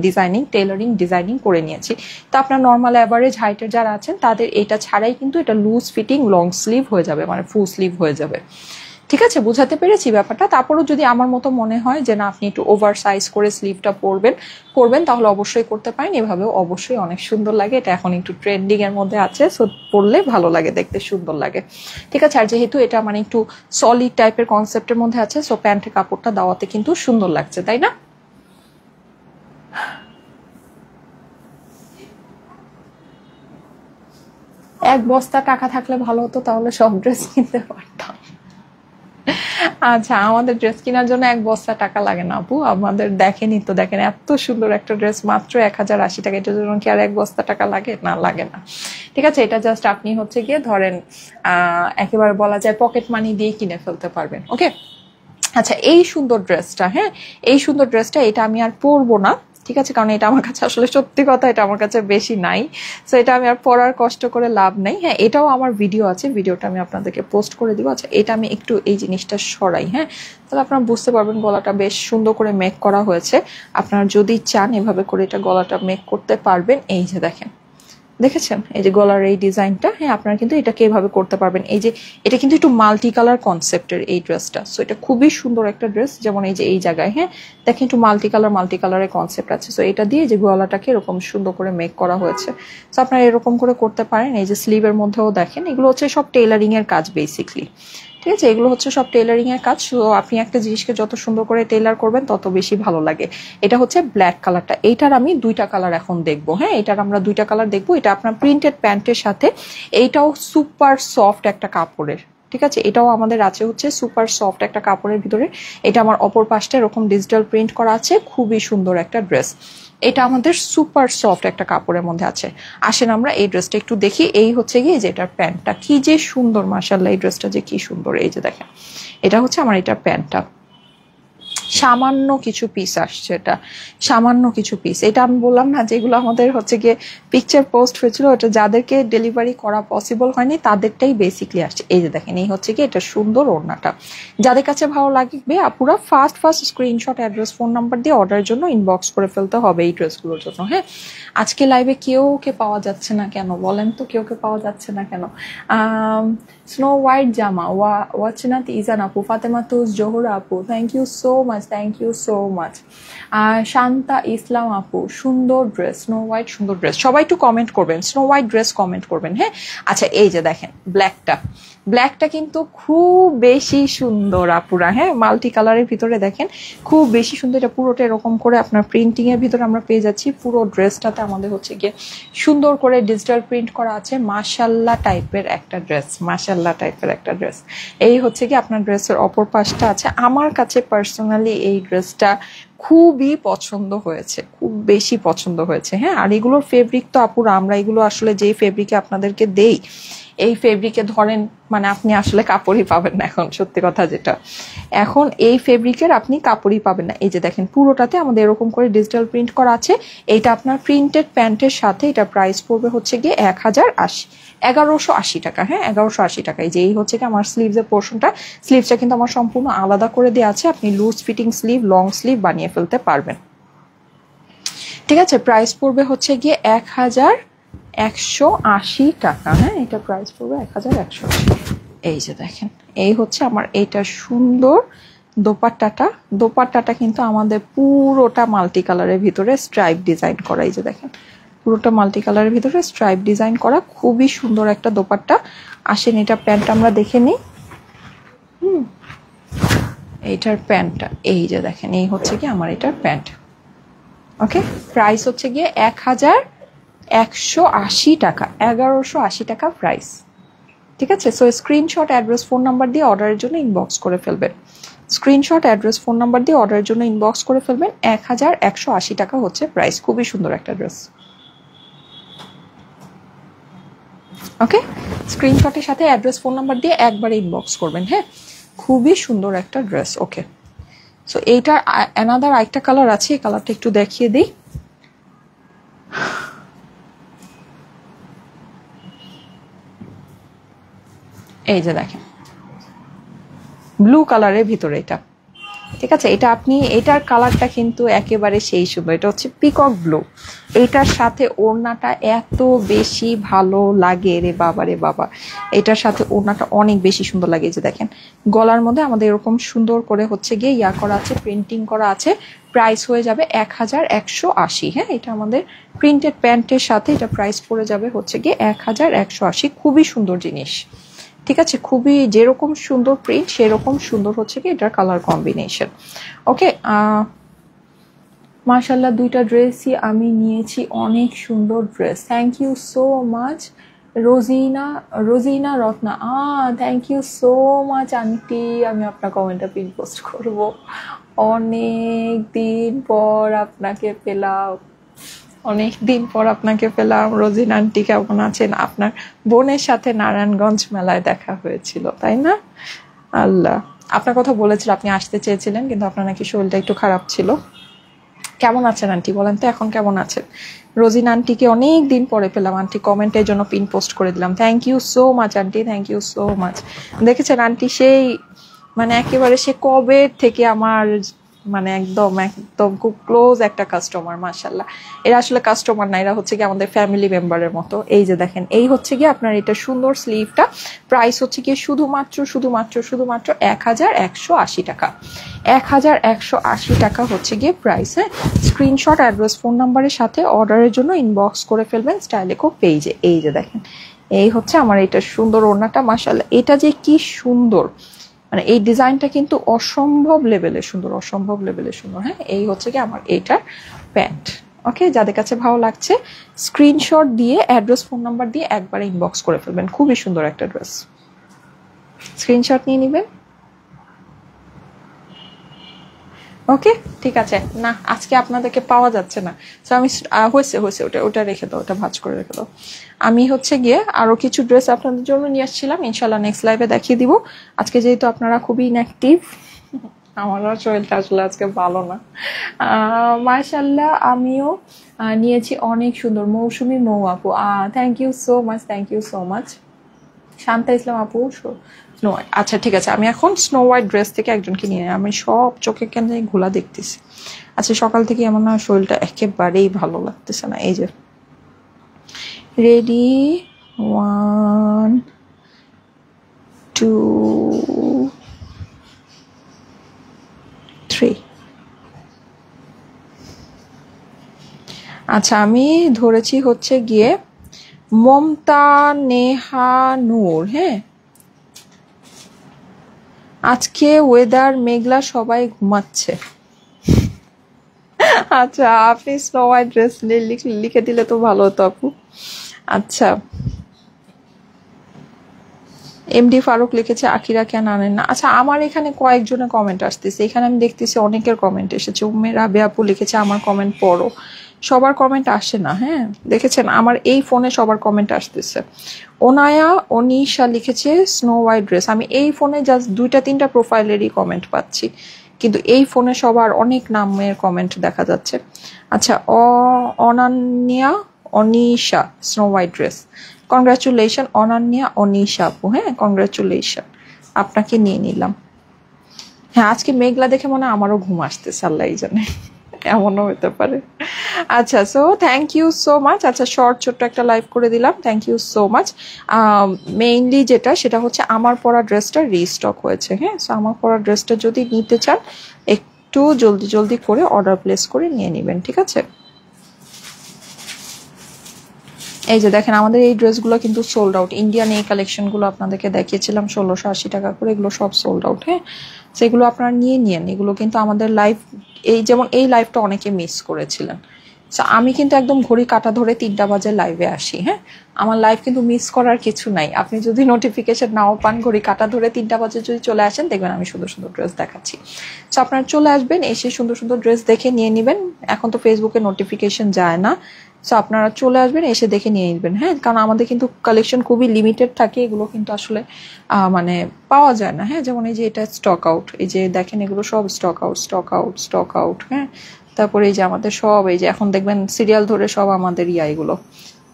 টেইলারিং ডিজাইনিং করে নিয়েছি। তো আপনার নর্মাল অ্যাভারেজ হাইটের যারা আছেন তাদের এটা ছাড়াই কিন্তু এটা লুজ ফিটিং লং স্লিভ হয়ে যাবে, মানে ফুল স্লিভ হয়ে যাবে, ঠিক আছে। বুঝাতে পেরেছি ব্যাপারটা? তারপরেও যদি আমার মতো মনে হয় যে না আপনি একটু ওভার সাইজ করে স্লিভটা পরবেন তাহলে অবশ্যই করতে পারেন। এভাবেও অবশ্যই অনেক সুন্দর লাগে। এটা এখন একটু ট্রেন্ডিং এর মধ্যে আছে, সো পরলে ভালো লাগে, দেখতে সুন্দর লাগে, ঠিক আছে। আর যেহেতু এটা মানে একটু সলিড টাইপের কনসেপ্টের মধ্যে আছে, সো প্যান্টের কাপড়টা দেওয়াতে কিন্তু সুন্দর লাগছে, তাই না? এক বস্তা টাকা থাকলে ভালো হতো, তাহলে সব ড্রেস কিনতে পারতাম। আচ্ছা, আমাদের ড্রেস কেনার জন্য এক বস্তা টাকা লাগে না আপু, আমাদের দেখেনি তো, দেখেন এত সুন্দর একটা ড্রেস মাত্র 1080 টাকা, এটার জন্য কি আর এক বস্তা টাকা লাগে? না, লাগে না, ঠিক আছে। এটা জাস্ট আপনি হচ্ছে গিয়ে ধরেন একেবারে বলা যায় পকেট মানি দিয়ে কিনে ফেলতে পারবেন, ওকে। আচ্ছা, এই সুন্দর ড্রেসটা, হ্যাঁ এই সুন্দর ড্রেসটা এটা আমি আর পরবো না, ঠিক আছে, কারণ এটা আমার কাছে আসলে সত্যি কথা এটা আমার কাছে বেশি নাই, সো এটা আমি আর পরার কষ্ট করে লাভ নেই। হ্যাঁ, এটাও আমার ভিডিও আছে, ভিডিওটা আমি আপনাদেরকে পোস্ট করে দিব। আচ্ছা, এটা আমি একটু এই জিনিসটা সরাই, হ্যাঁ, তাহলে আপনারা বুঝতে পারবেন গলাটা বেশ সুন্দর করে মেক করা হয়েছে। আপনারা যদি চান এভাবে করে এটা গলাটা মেক করতে পারবেন। এই যে দেখেন, দেখেছেন এই যে গলার এই ডিজাইনটা, হ্যাঁ আপনারা কিন্তু এটাকে এভাবে করতে পারবেন। এই যে এটা কিন্তু একটু মাল্টি কালার কনসেপ্টের এই ড্রেসটা, সো এটা খুবই সুন্দর একটা ড্রেস। যেমন এই যে এই জায়গায়, হ্যাঁ দেখেন একটু মাল্টি কালারের কনসেপ্ট আছে, সো এটা দিয়ে যে গলাটাকে এরকম সুন্দর করে মেক করা হয়েছে, সো আপনারা এরকম করে করতে পারেন। এই যে স্লিভের মধ্যেও দেখেন, এগুলো হচ্ছে সব টেইলারিং এর কাজ বেসিকলি, ঠিক আছে, এগুলো হচ্ছে সব টেইলারিং এর কাজ। তো আপনি একটা জিনিসকে যত সুন্দর করে টেইলার করবেন তত বেশি ভালো লাগে। এটা হচ্ছে ব্ল্যাক কালারটা, এইটার আমি দুইটা কালার এখন দেখবো, হ্যাঁ এটার আমরা দুইটা কালার দেখবো। এটা আপনার প্রিন্টেড প্যান্টের সাথে, এইটাও সুপার সফট একটা কাপড়ের, ঠিক আছে, এটাও আমাদের আছে হচ্ছে সুপার সফট একটা কাপড়ের ভিতরে। এটা আমার অপর পাশটা এরকম ডিজিটাল প্রিন্ট করা আছে, খুবই সুন্দর একটা ড্রেস। এটা আমাদের সুপার সফট একটা কাপড়ের মধ্যে আছে। আসেন আমরা এই ড্রেসটা একটু দেখি। এই হচ্ছে গিয়ে যে এটার প্যান্টটা কি যে সুন্দর, মাশাআল্লাহ এই ড্রেসটা যে কি সুন্দর। এই যে দেখেন, এটা হচ্ছে আমার এটার প্যান্টটা, সামান্য কিছু পিস আসছে, এটা সামান্য কিছু পিস। এটা আমি বললাম না যেগুলো আমাদের হচ্ছে গিয়ে পিকচার পোস্ট হয়েছিল, ওটা যাদেরকে ডেলিভারি করা পসিবল হয়নি তাদেরটাই বেসিকলি আসছে। এই যে দেখেন, এই হচ্ছে গিয়ে এটা সুন্দর ওড়নাটা। যাদের কাছে ভালো লাগবে আপুরা first screenshot, address, phone number দিয়ে অর্ডারের জন্য ইনবক্স করে ফেলতে হবে এই ড্রেসগুলোর জন্য। হ্যাঁ, আজকে লাইভে কেউকে পাওয়া যাচ্ছে না কেন বলেন তো, কেউকে পাওয়া যাচ্ছে না কেন? স্নো হোয়াইট জামা, ওয়াচিনাথ ইজান আপু, ফাতেমা তুজ জোহরা আপু, thank you so much, thank you so much. Shanta Islam আপু, সুন্দর ড্রেস, স্নো হোয়াইট সুন্দর ড্রেস। সবাই একটু কমেন্ট করবেন, স্নো হোয়াইট ড্রেস কমেন্ট করবেন, হ্যাঁ। আচ্ছা, এই যে দেখেন ব্ল্যাকটা কিন্তু খুব বেশি সুন্দর আপুরা, হ্যাঁ মাল্টি কালারের ভিতরে দেখেন খুব বেশি সুন্দর। এটা পুরোটা এরকম করে আপনার প্রিন্টিং এর ভিতরে আমরা পেয়ে যাচ্ছি। পুরো ড্রেসটাতে আমাদের হচ্ছে গিয়ে সুন্দর করে ডিজিটাল প্রিন্ট করা আছে। মাশাআল্লাহ টাইপের একটা ড্রেস, মাশাআল্লাহ টাইপের একটা ড্রেস। এই হচ্ছে কি আপনার ড্রেসের অপর পাশটা আছে। আমার কাছে পার্সোনালি এই ড্রেসটা খুবই পছন্দ হয়েছে, খুব বেশি পছন্দ হয়েছে। হ্যাঁ, আর এগুলোর ফেব্রিক তো আপুরা আমরা এগুলো আসলে যেই ফেব্রিকে আপনাদেরকে দেই, এই ফেব্রিকে ধরেন মানে আপনি আসলে কাপড়ই পাবেন না এখন, সত্যি কথা যেটা, এখন এই ফেব্রিকের আপনি কাপড়ই পাবেন না। এই যে দেখেন পুরোটাতে আমাদের এরকম করে ডিজিটাল প্রিন্ট করা আছে। এইটা আপনার প্রিন্টেড প্যান্টের সাথে এটা প্রাইস পড়বে হচ্ছে গিয়ে 1180 টাকা। হ্যাঁ, 1180 টাকা। এই যে এই হচ্ছে কি আমার স্লিভসের পোর্শনটা, স্লিভসটা কিন্তু আমার সম্পূর্ণ আলাদা করে দেওয়া আছে, আপনি loose fitting sleeve, long sleeve বানিয়ে ফেলতে পারবেন। ঠিক আছে, প্রাইস পড়বে হচ্ছে গিয়ে 1180 টাকা। হ্যাঁ, এটা প্রাইস পড়বে 1180। এই যে দেখেন, এই হচ্ছে আমার এইটা সুন্দর দোপাট্টাটা কিন্তু আমাদের পুরোটা মাল্টি কালারের ভিতরে স্ট্রাইপ ডিজাইন করা। এই যে দেখেন পুরোটা মাল্টি কালারের ভিতরে স্ট্রাইপ ডিজাইন করা, খুবই সুন্দর একটা দোপাট্টা। আসেন এটা প্যান্ট আমরা দেখে নিই। এইটার প্যান্টটা এই যে দেখেন, এই হচ্ছে কি আমার এটার প্যান্ট। ওকে, প্রাইস হচ্ছে গিয়ে 1180 টাকা, 1180 টাকা প্রাইস। ঠিক আছে, so screenshot, address, phone number দিয়ে অর্ডারের জন্য ইনবক্স করে ফেলবেন। স্ক্রিনশট, অ্যাড্রেস, ফোন নাম্বার দিয়ে অর্ডারের জন্য ইনবক্স করে ফেলবেন। 1180 টাকা হচ্ছে প্রাইস। খুবই সুন্দর একটা ড্রেস। ওকে, স্ক্রিনশটের সাথে অ্যাড্রেস, ফোন নাম্বার দিয়ে একবারে ইনবক্স করবেন। হ্যাঁ, খুবই সুন্দর একটা ড্রেস। ওকে, সো এইটার অ্যানাদার আরেকটা কালার আছে, এই কালারটা একটু দেখিয়ে দিই। এই যে দেখেন ব্লু কালারের ভিতরে এটা। ঠিক আছে, এটা আপনি এটার কালারটা কিন্তু একেবারে সেই সুন্দর, এটা হচ্ছে পিকক ব্লু। এইটার সাথে ওড়নাটা এত বেশি ভালো লাগে রে বাবা রে বাবা, এটার সাথে ওড়নাটা অনেক বেশি সুন্দর লাগে। যে দেখেন গলার মধ্যে আমাদের এরকম সুন্দর করে হচ্ছে গিয়ে ইয়া করা আছে, প্রিন্টিং করা আছে। প্রাইস হয়ে যাবে 1180। হ্যাঁ, এটা আমাদের প্রিন্টেড প্যান্টের সাথে এটা প্রাইস পড়ে যাবে হচ্ছে গিয়ে 1180। খুবই সুন্দর জিনিস। ঠিক আছে, খুবই যেরকম সুন্দর প্রিন্ট সেরকম সুন্দর হচ্ছে কি এটার কালার কম্বিনেশন। ওকে, মাশাল্লাহ দুইটা ড্রেসই আমি নিয়েছি, অনেক সুন্দর dress. Thank you so much Rozina Ratna, thank you so much aunty. আমি আপনার কমেন্টটা পিন পোস্ট করব। অনেক দিন পর আপনাকে পেলাম রোজিনা আন্টি, কেমন আছেন? আপনার বোনের সাথে নারায়ণগঞ্জ মেলায় দেখা হয়েছিল তাই না? আল্লাহ, আপনার কথা বলেছিল, আপনি আসতে চেয়েছিলেন কিন্তু আপনার নাকি শরীরটা একটু খারাপ ছিল। কেমন আছেন আন্টি বলেন তো, এখন কেমন আছেন? রোজিনা আন্টিকে অনেক দিন পরে পেলাম, আন্টি কমেন্টের জন্য পিন পোস্ট করে দিলাম। Thank you so much aunty, thank you so much. দেখেছেন আন্টি সেই মানে একেবারে সে কবে থেকে আমার মানে একদম একদম খুব ক্লোজ একটা কাস্টমার। মাশাল্লাহ, এরা আসলে কাস্টমার না, এরা হচ্ছে কি আমাদের ফ্যামিলি মেম্বারের মতো। এই যে দেখেন, এই হচ্ছে কি আপনার এটা সুন্দর স্লিভটা। প্রাইস হচ্ছে কি শুধুমাত্র 1180 টাকা। 1180 টাকা হচ্ছে গিয়ে প্রাইস। হ্যাঁ, স্ক্রিনশট, অ্যাড্রেস, ফোন নাম্বারের সাথে অর্ডারের জন্য ইনবক্স করে ফেলবেন স্টাইলেকো পেজে। এই যে দেখেন, এই হচ্ছে আমার এটা সুন্দর ওড়নাটা। মাশাল্লাহ, এটা যে কি সুন্দর, মানে এই ডিজাইনটা কিন্তু অসম্ভব লেভেলের সুন্দর। হ্যাঁ, এই হচ্ছে কি আমার এইটার প্যান্ট। ওকে, যাদের কাছে ভালো লাগছে স্ক্রিনশট দিয়ে অ্যাড্রেস, ফোন নাম্বার দিয়ে একবারে ইনবক্স করে ফেলবেন। খুবই সুন্দর একটা ড্রেস, স্ক্রিনশট নিয়ে নেবেন। ওকে, ঠিক আছে। না, আজকে আপনাদেরকে পাওয়া যাচ্ছে না, তো আমি হয়েছে ওটা রেখে দাও, ওটা ভাঁজ করে রেখে দাও। আমি হচ্ছে গিয়ে আরো কিছু ড্রেস আপনাদের জন্য নিয়ে আসছিলাম, ইনশাল্লাহ নেক্সট লাইভে দেখিয়ে দিব। আজকে যেহেতু আপনারা খুবই ইনঅ্যাক্টিভ, আমারও শরীরটা আসলে আজকে ভালো না। মাশাল্লাহ, আমিও নিয়েছি অনেক সুন্দর মৌসুমী মৌ আপু। Thank you so much. Shanta Islam আপু, স্নো হোয়াইট। আচ্ছা ঠিক আছে, আমি এখন স্নো হোয়াইট ড্রেস থেকে একজনকে নিয়ে, আমি সব চোখে কেন ঘোলা দেখতেছি। আচ্ছা, সকাল থেকে আমার না শরীরটা একেবারেই ভালো লাগতেছে না। এই যে রেডি, 1 2 3। আচ্ছা, আমি ধরেছি হচ্ছে গিয়ে মমতা নেহা নূর। হ্যাঁ, আজকে ওয়েদার মেঘলা, সবাই ঘুমাচ্ছে। আচ্ছা, আপনি স্নো হোয়াইট ড্রেস লিখে দিলে তো ভালো হতো আপু। আচ্ছা, এমডি ফারুক লিখেছে আকিরা কেন আনেন না। আচ্ছা, আমার এখানে কয়েকজনের কমেন্ট আসতেছে, এখানে আমি দেখতেছি অনেকের কমেন্ট এসেছে। উম্মে রাবিয়া আপু লিখেছে আমার কমেন্ট পড়ো। সবার কমেন্ট আসে না, হ্যাঁ দেখেছেন আমার এই ফোনে সবার কমেন্ট আসতেছে। ওনায়া অনিশা লিখেছে স্নো হোয়াইট ড্রেস। আমি এই ফোনে জাস্ট 2-3টা প্রোফাইলেরই কমেন্ট পাচ্ছি, কিন্তু এই ফোনে সবার অনেক নামের কমেন্ট দেখা যাচ্ছে। আচ্ছা, Ananya Anisha snow white dress, congratulation Ananya Anisha আপু, হ্যাঁ কংগ্রাচুলেশন, আপনাকে নিয়ে নিলাম। হ্যাঁ, আজকে মেঘলা দেখে মনে হয় আমারও ঘুম আসতেছে, আল্লাহ জানে, এমনও হতে পারে। আচ্ছা, so thank you so much. আচ্ছা, শর্ট ছোট্ট একটা লাইভ করে দিলাম, thank you so much. Mainly যেটা সেটা হচ্ছে আমার পরা ড্রেসটা রিস্টক হয়েছে, হ্যাঁ। সো আমার পরা ড্রেসটা যদি নিতে চান একটু জলদি জলদি করে অর্ডার প্লেস করে নিয়ে নেবেন, ঠিক আছে। এই যে দেখেন আমাদের এই ড্রেসগুলো কিন্তু সোল্ড আউট। ইন্ডিয়ান এই কালেকশনগুলো আপনাদেরকে দেখিয়েছিলাম 1680 টাকা করে, এগুলো সব সোল্ড আউট, হ্যাঁ। সেগুলো আপনারা নিয়ে নিন, এগুলো কিন্তু আমাদের লাইভ, এই যেমন এই লাইভটা অনেকে মিস করেছিলেন। সো আমি কিন্তু একদম ঘড়ি কাটা ধরে 3টা বাজে লাইভে আসি, হ্যাঁ। আমার লাইভ কিন্তু মিস করার কিছু নাই। আপনি যদি নোটিফিকেশন নাও পান, ঘড়ি কাটা ধরে 3টা বাজে যদি চলে আসেন, দেখবেন আমি সুন্দর সুন্দর ড্রেস দেখাচ্ছি। সো আপনারা চলে আসবেন, এসে সুন্দর সুন্দর ড্রেস দেখে নিয়ে নেবেন। এখন তো ফেসবুকে নোটিফিকেশন যায় না, সো আপনারা চলে আসবেন, এসে দেখে নিয়ে নেবেন, হ্যাঁ। কারণ আমাদের কিন্তু কালেকশন খুবই লিমিটেড থাকে, এগুলো কিন্তু আসলে মানে পাওয়া যায় না, হ্যাঁ। যেমন এই যে এটা স্টক আউট, এই যে দেখেন এগুলো সব stock out stock out stock out, হ্যাঁ। তারপরে এই যে আমাদের সব, এই যে এখন দেখবেন সিরিয়াল ধরে সব আমাদের এগুলো।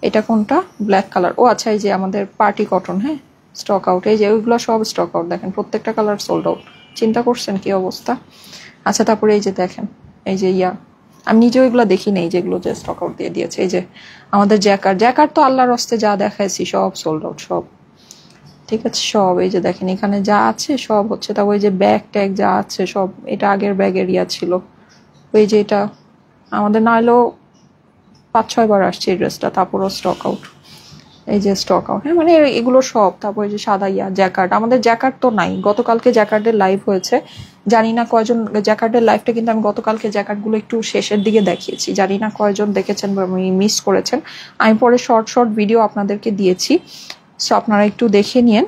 এটা কোনটা, ব্ল্যাক কালার, ও আচ্ছা, এই যে আমাদের পার্টি কটন, হ্যাঁ স্টক আউট। এই যে ওইগুলো সব স্টক আউট, দেখেন প্রত্যেকটা কালার সোল্ড আউট। চিন্তা করছেন কি অবস্থা। আচ্ছা, তারপরে এই যে দেখেন এই যে আমি নিজেও এগুলো দেখি নেই, যেগুলো যে স্টক আউট দিয়ে দিয়েছে। এই যে আমাদের জ্যাকার তো আল্লাহর হস্তে যা দেখাইছি সব সোল্ড আউট, সব, ঠিক আছে সব। এই যে দেখেন এখানে যা আছে সব হচ্ছে, তারপর ওই যে ব্যাগ ট্যাগ যা আছে সব, এটা আগের ব্যাগের ছিল। ওই যে এটা আমাদের না হলেও 5-6 বার আসছে এই ড্রেসটা, তারপরও স্টক আউট। এই যে স্টক আউট, হ্যাঁ মানে এগুলো সব। তারপর এই যে সাদা জ্যাকার্ড, আমাদের জ্যাকার্ড তো নাই। গতকালকে জ্যাকার্ডের লাইভ হয়েছে, জানি না কয়জন, জ্যাকার্ডের লাইভটা কিন্তু আমি গতকালকে জ্যাকার্ডগুলো একটু শেষের দিকে দেখিয়েছি, জানি না কয়জন দেখেছেন বা মিস করেছেন। আমি পরে শর্ট শর্ট ভিডিও আপনাদেরকে দিয়েছি, সো আপনারা একটু দেখে নিন।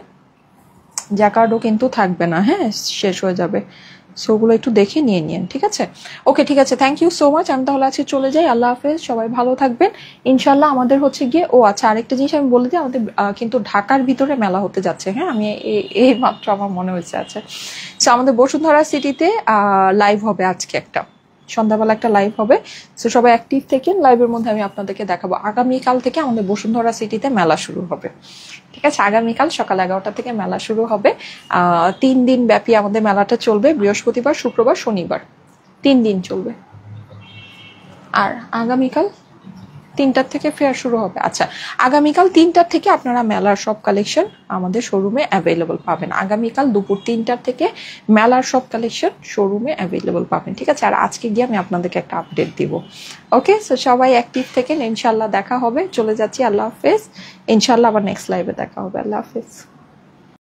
জ্যাকার্ডও কিন্তু থাকবে না, হ্যাঁ শেষ হয়ে যাবে, সো ওগুলো একটু দেখে নিয়ে নিন, ঠিক আছে। ওকে, ঠিক আছে, থ্যাংক ইউ সো মাচ। আমি তাহলে আজকে চলে যাই, আল্লাহ হাফেজ, সবাই ভালো থাকবেন ইনশাল্লাহ। আমাদের হচ্ছে গিয়ে, ও আচ্ছা আরেকটা জিনিস আমি বলে দিই, আমাদের কিন্তু ঢাকার ভিতরে মেলা হতে যাচ্ছে, হ্যাঁ আমি এই মাত্র আমার মনে হয়েছে। আচ্ছা, সো আমাদের বসুন্ধরা সিটিতে লাইভ হবে আজকে, একটা সন্ধ্যাবেলা একটা লাইভ হবে। সো সবাই অ্যাক্টিভ থেকেন, লাইভের মধ্যে আমি আপনাদেরকে দেখাবো। আগামীকাল থেকে আমাদের বসুন্ধরা সিটিতে মেলা শুরু হবে, ঠিক আছে। আগামীকাল সকাল 11টা থেকে মেলা শুরু হবে। 3 দিন ব্যাপী আমাদের মেলাটা চলবে, বৃহস্পতিবার শুক্রবার শনিবার, 3 দিন চলবে। আর আগামীকাল 3টার থেকে ফেয়ার শুরু হবে। আচ্ছা, আগামীকাল 3টার থেকে আপনারা মেলার সব কালেকশন আমাদের শোরুমে অ্যাভেলেবল পাবেন। আগামীকাল দুপুর 3টার থেকে মেলার সব কালেকশন শোরুমে অ্যাভেলেবল পাবেন, ঠিক আছে। আর আজকে গিয়ে আমি আপনাদেরকে একটা আপডেট দিব। ওকে, সো সবাই অ্যাক্টিভ থেকেন, ইনশাল্লাহ দেখা হবে। চলে যাচ্ছি, আল্লাহ হাফেজ, ইনশাল্লাহ আবার নেক্সট লাইভে দেখা হবে। আল্লাহ হাফেজ।